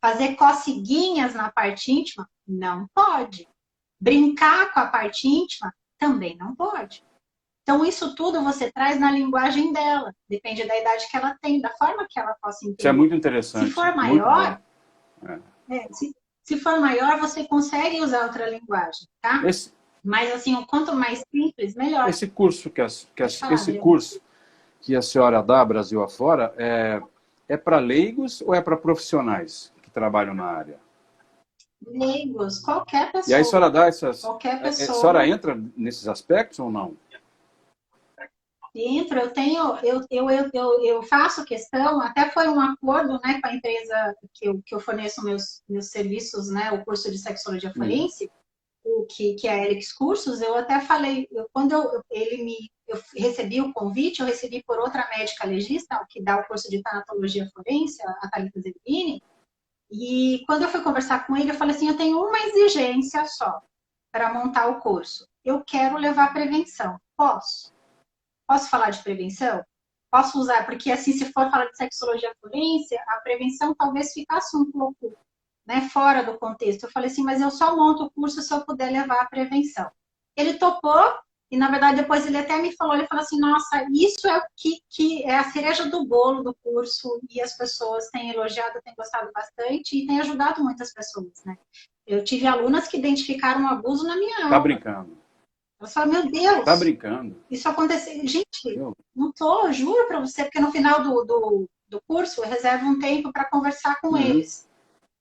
Fazer coceguinhas na parte íntima não pode. Brincar com a parte íntima também não pode. Então, isso tudo você traz na linguagem dela. Depende da idade que ela tem, da forma que ela possa entender. Isso é muito interessante. Se for maior, se for maior, você consegue usar outra linguagem, tá? Mas, assim, o quanto mais simples, melhor. Esse curso que a senhora dá Brasil afora é para leigos ou é para profissionais que trabalham na área? Leigos, qualquer pessoa. E aí a senhora dá essas... Qualquer pessoa. A senhora entra nesses aspectos ou não? Entro, eu faço questão, até foi um acordo, né, com a empresa que eu forneço meus serviços, né, o curso de sexologia forense, que é a Helix Cursos. Eu até falei, quando eu recebi o convite, eu recebi por outra médica legista, que dá o curso de tanatologia forense, a Thalita Zerbini, e quando eu fui conversar com ele, eu falei assim, eu tenho uma exigência só para montar o curso. Eu quero levar prevenção. Posso? Posso falar de prevenção? Posso usar, porque assim, se for falar de sexologia forense, a prevenção talvez ficasse um pouco, né, fora do contexto. Eu falei assim, mas eu só monto o curso se eu puder levar a prevenção. Ele topou, e na verdade depois ele até me falou, ele falou assim, nossa, isso é o que é a cereja do bolo do curso, e as pessoas têm elogiado, têm gostado bastante, e tem ajudado muitas pessoas, né? Eu tive alunas que identificaram um abuso na minha aula. Tá brincando. Eu falo, meu Deus. Tá brincando. Isso aconteceu. Gente, não tô, juro para você, porque no final do curso eu reservo um tempo para conversar com eles.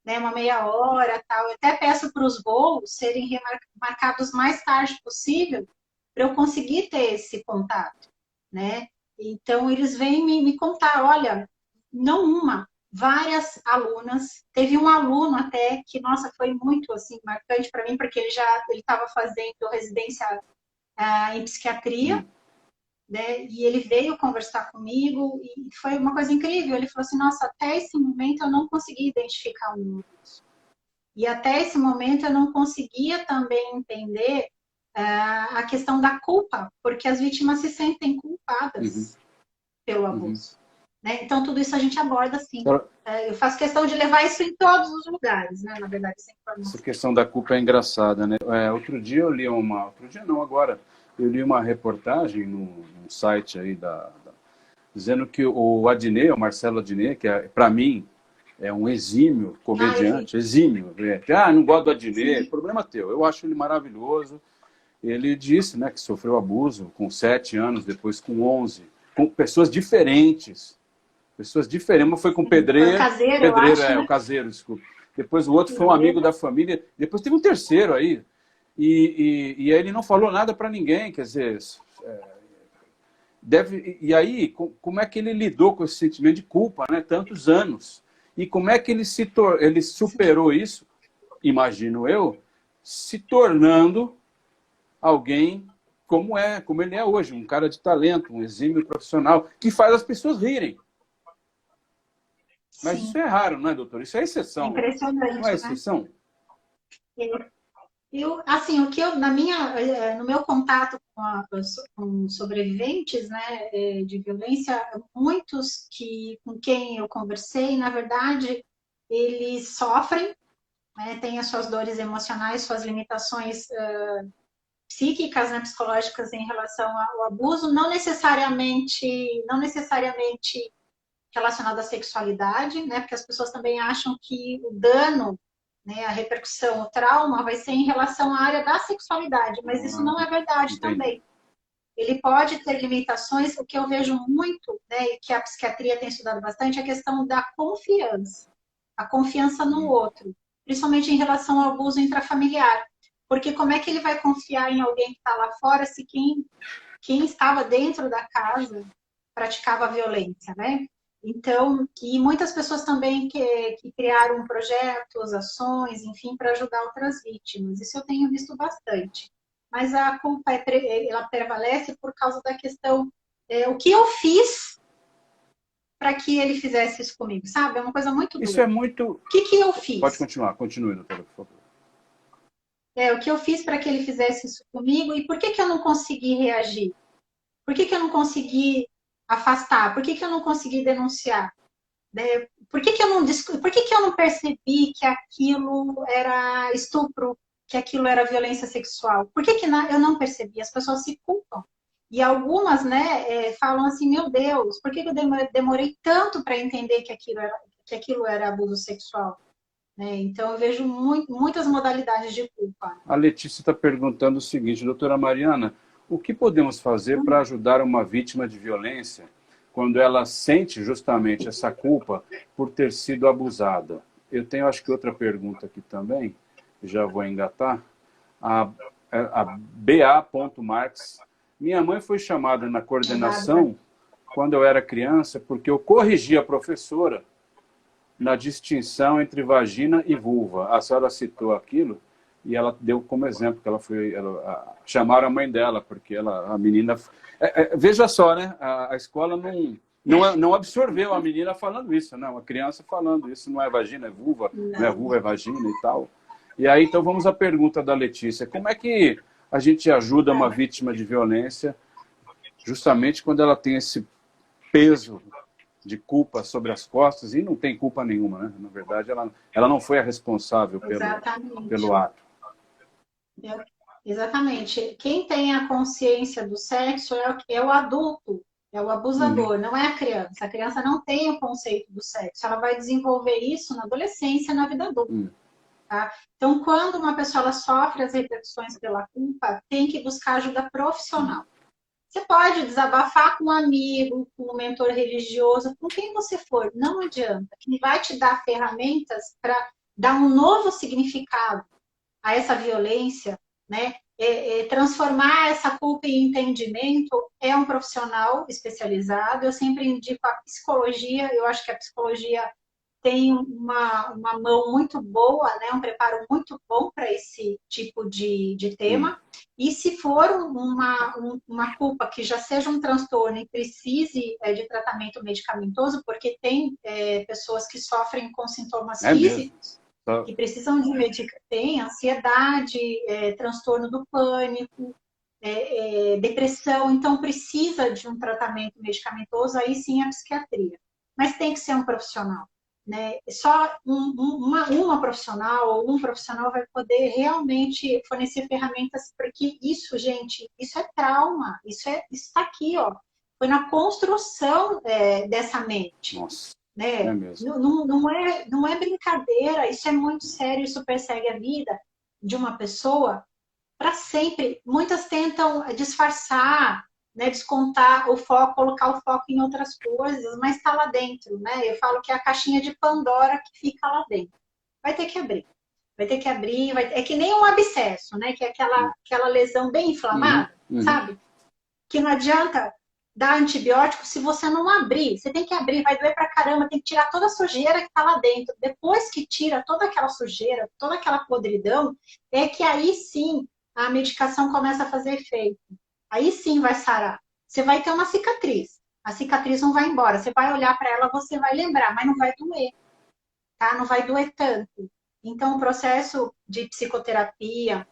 Né, uma meia hora, tal. Eu até peço para os voos serem marcados mais tarde possível para eu conseguir ter esse contato, né? Então, eles vêm me contar, olha, não uma, várias alunas. Teve um aluno até que, nossa, foi muito, assim, marcante para mim, porque ele estava fazendo residência em psiquiatria, né? E ele veio conversar comigo e foi uma coisa incrível. Ele falou assim, nossa, até esse momento eu não consegui identificar o número. E até esse momento eu não conseguia também entender a questão da culpa, porque as vítimas se sentem culpadas pelo abuso. Né? Então, tudo isso a gente aborda, sim. Eu faço questão de levar isso em todos os lugares, né? Na verdade, essa questão da culpa é engraçada, né? Outro dia eu li outro dia não, agora, eu li uma reportagem no site aí dizendo que o Adnet, o Marcelo Adnet, que para mim é um exímio comediante, exímio. Não gosto do Adnet, problema teu. Eu acho ele maravilhoso. Ele disse, né, que sofreu abuso com 7 anos, depois com 11, com pessoas diferentes. Uma foi com pedreiro. O caseiro, desculpa. Depois o outro foi um amigo da família. Depois teve um terceiro aí. E aí ele não falou nada para ninguém, quer dizer... E aí, como é que ele lidou com esse sentimento de culpa, né? Tantos anos. E como é que ele superou isso, imagino eu, se tornando alguém como ele é hoje, um cara de talento, um exímio profissional, que faz as pessoas rirem. Mas isso é raro, não é, doutor? Isso é exceção. Impressionante, não é exceção? Né? Assim, no meu contato com sobreviventes, né, de violência, muitos com quem eu conversei, na verdade, eles sofrem, né, têm as suas dores emocionais, suas limitações psíquicas, né, psicológicas em relação ao abuso, não necessariamente relacionado à sexualidade, né, porque as pessoas também acham que o dano, né, a repercussão, o trauma vai ser em relação à área da sexualidade, mas isso não é verdade Entendi. também. Ele pode ter limitações, o que eu vejo muito, né, e que a psiquiatria tem estudado bastante, é a questão da confiança. A confiança no outro, principalmente em relação ao abuso intrafamiliar. Porque como é que ele vai confiar em alguém que está lá fora se quem estava dentro da casa praticava violência, né? Então, e muitas pessoas também que criaram projetos, ações, enfim, para ajudar outras vítimas. Isso eu tenho visto bastante. Mas a culpa ela prevalece por causa da questão o que eu fiz para que ele fizesse isso comigo, sabe? É uma coisa muito Isso é dura. muito... O que eu Pode fiz? continuar, continue, doutora, por favor. O que eu fiz para que ele fizesse isso comigo e por que eu não consegui reagir? Por que eu não consegui afastar? Por que eu não consegui denunciar? Por que eu não percebi que aquilo era estupro, que aquilo era violência sexual? Por que eu não percebi? As pessoas se culpam. E algumas, né, falam assim, meu Deus, por que eu demorei tanto para entender que aquilo era abuso sexual? Então, eu vejo muitas modalidades de culpa. A Letícia está perguntando o seguinte, doutora Mariana, o que podemos fazer para ajudar uma vítima de violência quando ela sente justamente essa culpa por ter sido abusada? Eu tenho, acho que, outra pergunta aqui também, já vou engatar. A BA. Marx. Minha mãe foi chamada na coordenação quando eu era criança porque eu corrigi a professora na distinção entre vagina e vulva. A senhora citou aquilo e ela deu como exemplo que chamaram a mãe dela, porque a menina... veja só, né? A escola não absorveu a menina falando isso, não. A criança falando isso, não é vagina, é vulva, não é vulva, é vagina e tal. E aí, então, vamos à pergunta da Letícia. Como é que a gente ajuda uma vítima de violência justamente quando ela tem esse peso de culpa sobre as costas e não tem culpa nenhuma, né? Na verdade, ela não foi a responsável pelo ato. Exatamente. Quem tem a consciência do sexo é o adulto, é o abusador, não é a criança. A criança não tem o conceito do sexo. Ela vai desenvolver isso na adolescência, na vida adulta. Tá? Então, quando uma pessoa ela sofre as repercussões pela culpa, tem que buscar ajuda profissional. Você pode desabafar com um amigo, com um mentor religioso, com quem você for, não adianta. Quem vai te dar ferramentas para dar um novo significado a essa violência, né? Transformar essa culpa em entendimento é um profissional especializado. Eu sempre indico a psicologia, eu acho que a psicologia tem uma mão muito boa, né? Um preparo muito bom para esse tipo de tema. E se for uma culpa que já seja um transtorno e precise de tratamento medicamentoso, porque tem pessoas que sofrem com sintomas físicos, que precisam de medicamento, tem ansiedade, transtorno do pânico, depressão, então precisa de um tratamento medicamentoso, aí sim a psiquiatria. Mas tem que ser um profissional. Né? Só uma profissional ou um profissional vai poder realmente fornecer ferramentas, porque isso, gente, isso é trauma, isso está aqui, ó. Foi na construção dessa mente. Nossa, né? É mesmo. Não é brincadeira, isso é muito sério, isso persegue a vida de uma pessoa para sempre. Muitas tentam disfarçar, né, descontar o foco, colocar o foco em outras coisas, mas está lá dentro, né? Eu falo que é a caixinha de Pandora que fica lá dentro. Vai ter que abrir. Vai ter que abrir, é que nem um abscesso, né? Que é aquela lesão bem inflamada, sabe? Que não adianta dar antibiótico se você não abrir. Você tem que abrir, vai doer pra caramba, tem que tirar toda a sujeira que tá lá dentro. Depois que tira toda aquela sujeira, toda aquela podridão, é que aí sim a medicação começa a fazer efeito. Aí sim vai sarar. Você vai ter uma cicatriz. A cicatriz não vai embora. Você vai olhar para ela, você vai lembrar, mas não vai doer. Tá? Não vai doer tanto. Então, o processo de psicoterapia,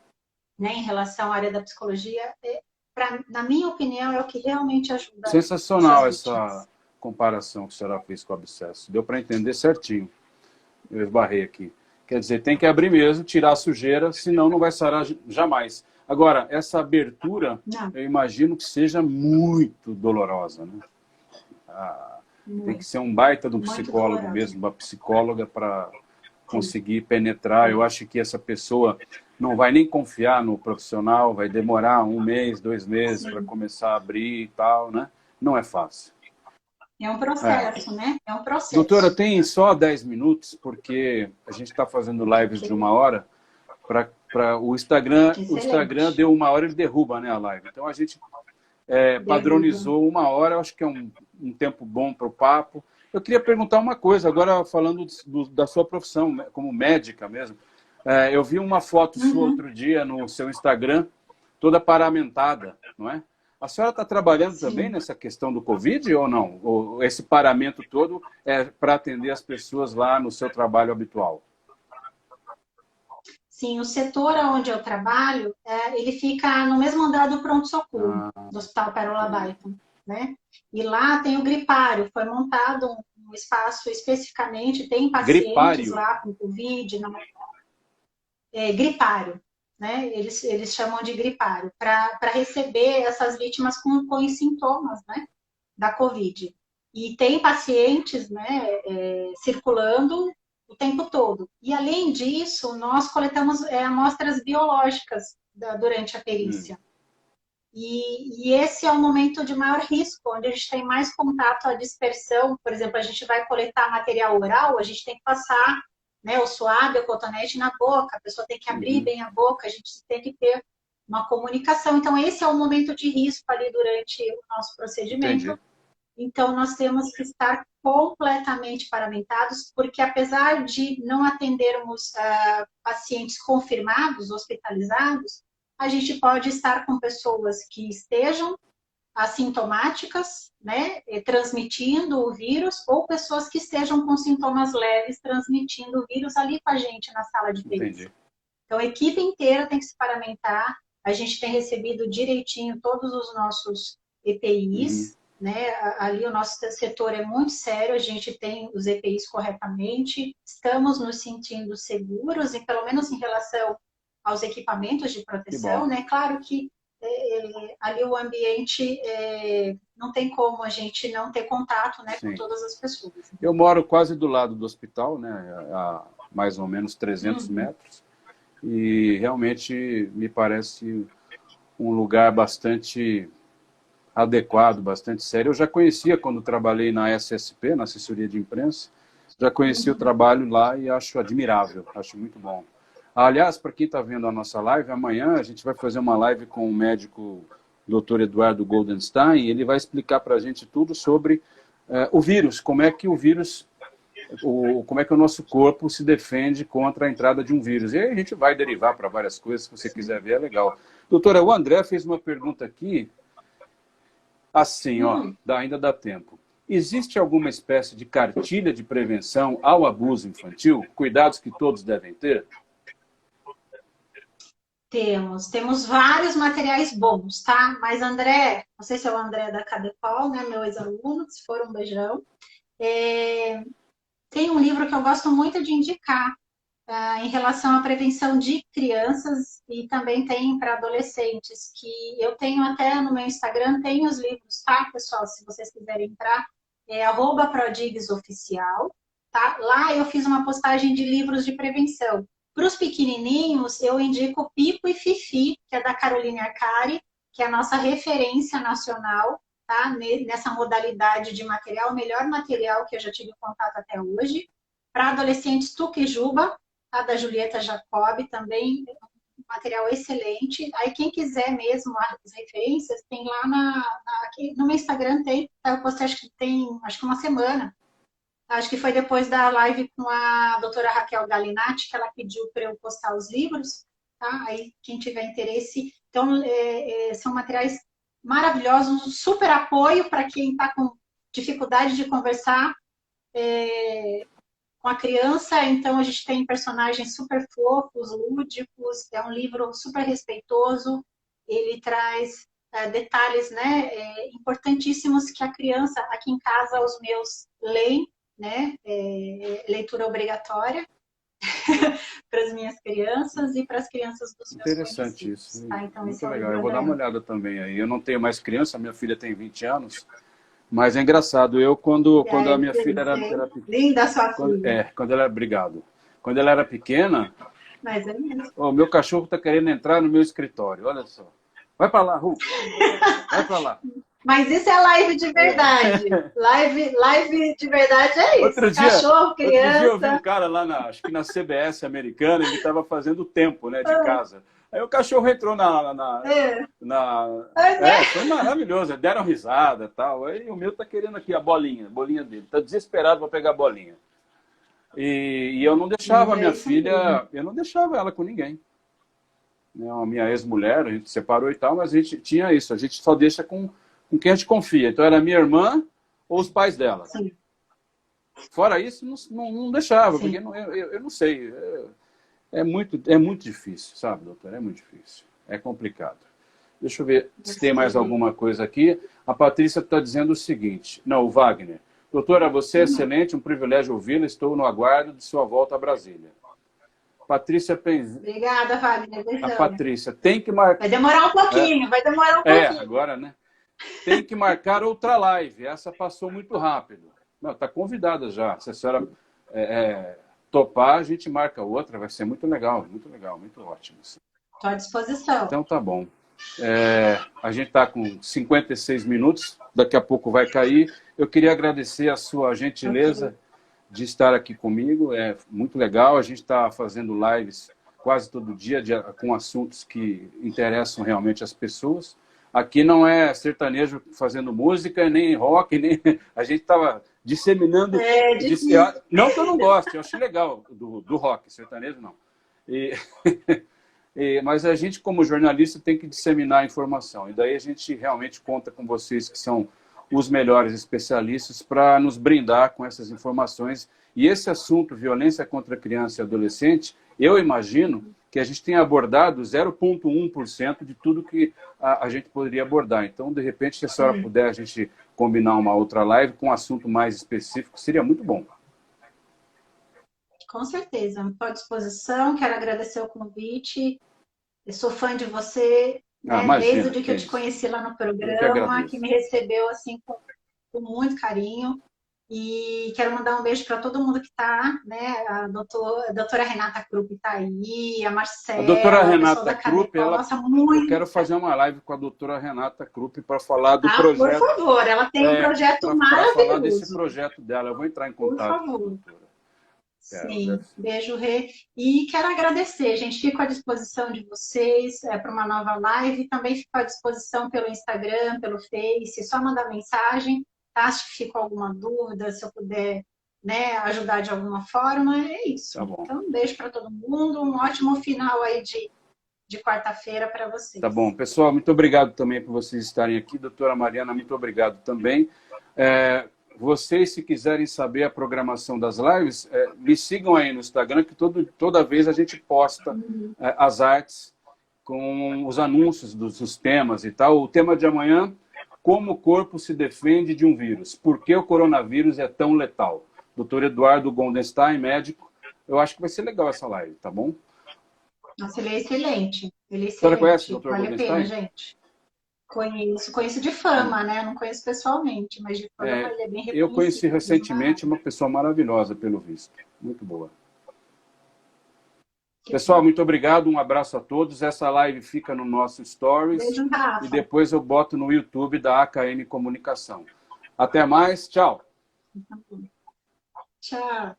né, em relação à área da psicologia, na minha opinião, é o que realmente ajuda. Sensacional essa comparação que a senhora fez com o abscesso. Deu para entender certinho. Eu esbarrei aqui. Quer dizer, tem que abrir mesmo, tirar a sujeira, senão não vai sarar jamais. Agora, essa abertura, Não, eu imagino que seja muito dolorosa, né? Ah, tem que muito, ser um baita de um muito psicólogo dolorosa. mesmo, uma psicóloga para Sim, conseguir penetrar. Eu é. acho que essa pessoa não vai nem confiar no profissional, vai demorar 1 mês, 2 meses para Sim. começar a abrir e tal, né? Não é fácil. É um É. processo, né? É um Doutora, processo. tem só 10 minutos, porque a gente está fazendo lives de Ok, 1 hora. O Instagram excelente. deu 1 hora, ele derruba, né, a live. Então a gente Derruba. padronizou 1 hora, eu acho que é um tempo bom para o papo. Eu queria perguntar uma coisa, agora falando da sua profissão, né, como médica mesmo. Eu vi uma foto sua Uhum, outro dia no seu Instagram, toda paramentada, não é? A senhora está trabalhando também sim. nessa questão do Covid ou não? Ou esse paramento todo é para atender as pessoas lá no seu trabalho habitual? Sim, o setor onde eu trabalho, ele fica no mesmo andar do pronto-socorro, Ah, do Hospital Pérola entendi. Baiton, né? E lá tem o gripário, foi montado um espaço especificamente, tem pacientes Gripário? lá com Covid, não, gripário, né? Eles chamam de gripário, para receber essas vítimas com os sintomas, né, da Covid. E tem pacientes, né, circulando o tempo todo. E, além disso, nós coletamos amostras biológicas durante a Hum, perícia. E esse é o momento de maior risco, onde a gente tem mais contato à dispersão. Por exemplo, a gente vai coletar material oral, a gente tem que passar, né, o suave, o cotonete na boca, a pessoa tem que abrir uhum, bem a boca, a gente tem que ter uma comunicação. Então, esse é o momento de risco ali durante o nosso entendi. procedimento. Então, nós temos que estar completamente paramentados, porque apesar de não atendermos pacientes confirmados, hospitalizados, a gente pode estar com pessoas que estejam assintomáticas, né, transmitindo o vírus, ou pessoas que estejam com sintomas leves, transmitindo o vírus ali com a gente na sala de perícia. Entendi. Então, a equipe inteira tem que se paramentar. A gente tem recebido direitinho todos os nossos Uhum, EPIs, né? Ali o nosso setor é muito sério, a gente tem os EPIs corretamente, estamos nos sentindo seguros, e pelo menos em relação aos equipamentos de que proteção, bom. né? Claro que ali o ambiente não tem como a gente não ter contato, né, com Sim. todas as pessoas. Eu moro quase do lado do hospital, né, a mais ou menos 300 Uhum. metros, e realmente me parece um lugar bastante adequado, bastante sério. Eu já conhecia quando trabalhei na SSP, na assessoria de imprensa, já conheci o Uhum. trabalho lá e acho admirável, acho muito bom. Aliás, para quem está vendo a nossa live, amanhã a gente vai fazer uma live com o médico Dr. Eduardo Goldenstein, e ele vai explicar para a gente tudo sobre o vírus, como é que o vírus, como é que o nosso corpo se defende contra a entrada de um vírus. E aí a gente vai derivar para várias coisas, se você quiser ver, é legal. Doutora, o André fez uma pergunta aqui. Assim, ó, Hum. ainda dá tempo. Existe alguma espécie de cartilha de prevenção ao abuso infantil? Cuidados que todos devem ter? Temos vários materiais bons, tá? Mas, André, não sei se é o André da Cadepol, né? Meu ex-aluno, se for um beijão. É, tem um livro que eu gosto muito de indicar em relação à prevenção de crianças, e também tem para adolescentes, que eu tenho até no meu Instagram, tem os livros, tá, pessoal? Se vocês quiserem entrar, é @prodiguesoficial, tá? Lá eu fiz uma postagem de livros de prevenção. Para os pequenininhos, eu indico Pipo e Fifi, que é da Caroline Arcari, que é a nossa referência nacional, tá? Nessa modalidade de material, o melhor material que eu já tive contato até hoje. Para adolescentes, Tuquijuba, tá? Da Julieta Jacob, também um material excelente. Aí, quem quiser mesmo as referências, tem lá aqui no meu Instagram, tem, tá? Eu postei, acho que uma semana. Acho que foi depois da live com a doutora Raquel Galinatti, que ela pediu para eu postar os livros, tá? Aí, quem tiver interesse. Então, são materiais maravilhosos, um super apoio para quem está com dificuldade de conversar com a criança. Então, a gente tem personagens super fofos, lúdicos, é um livro super respeitoso, ele traz detalhes, né, importantíssimos, que a criança, aqui em casa, os meus leem, né, leitura obrigatória. para as minhas crianças e para as crianças dos meus Interessante conhecidos. isso. Tá? Então, esse Muito é o legal. livro Eu vou dar uma dela. olhada também aí. Eu não tenho mais criança, minha filha tem 20 anos, mas é engraçado. Eu, quando a minha filha era pequena, Linda a sua filha. quando ela era, obrigado. Quando ela era pequena, Mas é mesmo. o meu cachorro está querendo entrar no meu escritório, olha só. Vai para lá, Hulk. Vai para lá. Mas isso é live de verdade. Live de verdade é isso. Cachorro, criança. Outro dia eu vi um cara lá, acho que na CBS americana, ele estava fazendo o tempo, né, de casa. Aí o cachorro entrou foi maravilhoso, deram risada e tal. Aí o meu tá querendo aqui a bolinha dele, tá desesperado para pegar a bolinha. E eu não deixava a minha filha, eu não deixava ela com ninguém. A minha ex-mulher, a gente separou e tal, mas a gente tinha isso, a gente só deixa com quem a gente confia. Então era minha irmã ou os pais dela. Sim. Fora isso, não deixava, Sim. porque eu não sei. É muito difícil, sabe, doutor? É muito difícil. É complicado. Deixa eu ver se tem mais alguma coisa aqui. A Patrícia está dizendo o seguinte. Não, o Wagner. Doutora, você é excelente, um privilégio ouvi-la. Estou no aguardo de sua volta a Brasília. Patrícia Penz... Obrigada, Wagner. A Patrícia tem que marcar... Vai demorar um pouquinho, vai demorar um pouquinho. Agora, né? Tem que marcar outra live. Essa passou muito rápido. Não, está convidada já. Se a senhora topar, a gente marca outra. Vai ser muito legal, muito ótimo. Estou à disposição. Então tá bom. A gente está com 56 minutos. Daqui a pouco vai cair. Eu queria agradecer a sua gentileza de estar aqui comigo. É muito legal. A gente está fazendo lives quase todo dia com assuntos que interessam realmente as pessoas. Aqui não é sertanejo fazendo música, nem rock, nem... A gente estava disseminando... Não que eu não goste, eu acho legal do rock, sertanejo não. Mas a gente, como jornalista, tem que disseminar a informação. E daí a gente realmente conta com vocês, que são os melhores especialistas, para nos brindar com essas informações. E esse assunto, violência contra criança e adolescente, eu imagino que a gente tenha abordado 0,1% de tudo que a gente poderia abordar. Então, de repente, se a senhora puder, a gente combinar uma outra live com um assunto mais específico, seria muito bom. Com certeza, estou à disposição, quero agradecer o convite. Eu sou fã de você, né, desde o dia que eu te conheci lá no programa, que me recebeu assim com muito carinho. E quero mandar um beijo para todo mundo que está, né? A doutora Renata Krupp está aí, a Marcela, a doutora Renata Krupp, muito... Eu quero fazer uma live com a doutora Renata Krupp para falar do projeto. Por favor, ela tem um projeto maravilhoso. Para falar desse projeto dela, eu vou entrar em contato. Por favor. Sim, beijo, Rê. E quero agradecer, gente. Fico à disposição de vocês para uma nova live. Também fico à disposição pelo Instagram, pelo Face. Só mandar mensagem. Tá? Se ficou alguma dúvida, se eu puder, né, ajudar de alguma forma, é isso. Tá bom. Então, um beijo para todo mundo, um ótimo final aí de quarta-feira para vocês. Tá bom. Pessoal, muito obrigado também por vocês estarem aqui. Doutora Mariana, muito obrigado também. Vocês, se quiserem saber a programação das lives, me sigam aí no Instagram, que toda vez a gente posta as artes com os anúncios dos temas e tal. O tema de amanhã... Como o corpo se defende de um vírus? Por que o coronavírus é tão letal? Dr. Eduardo Goldenstein, médico. Eu acho que vai ser legal essa live, tá bom? Nossa, ele é excelente. Ele é excelente. A senhora conhece o Dr. Vale Goldenstein? a pena, gente. Conheço de fama, né? Não conheço pessoalmente, mas de fama ele é bem reconhecido. Eu conheci recentemente uma pessoa maravilhosa, pelo visto. Muito boa. Pessoal, muito obrigado, um abraço a todos. Essa live fica no nosso Stories. Beijo, Rafa. E depois eu boto no YouTube da AKM Comunicação. Até mais, tchau. Tchau.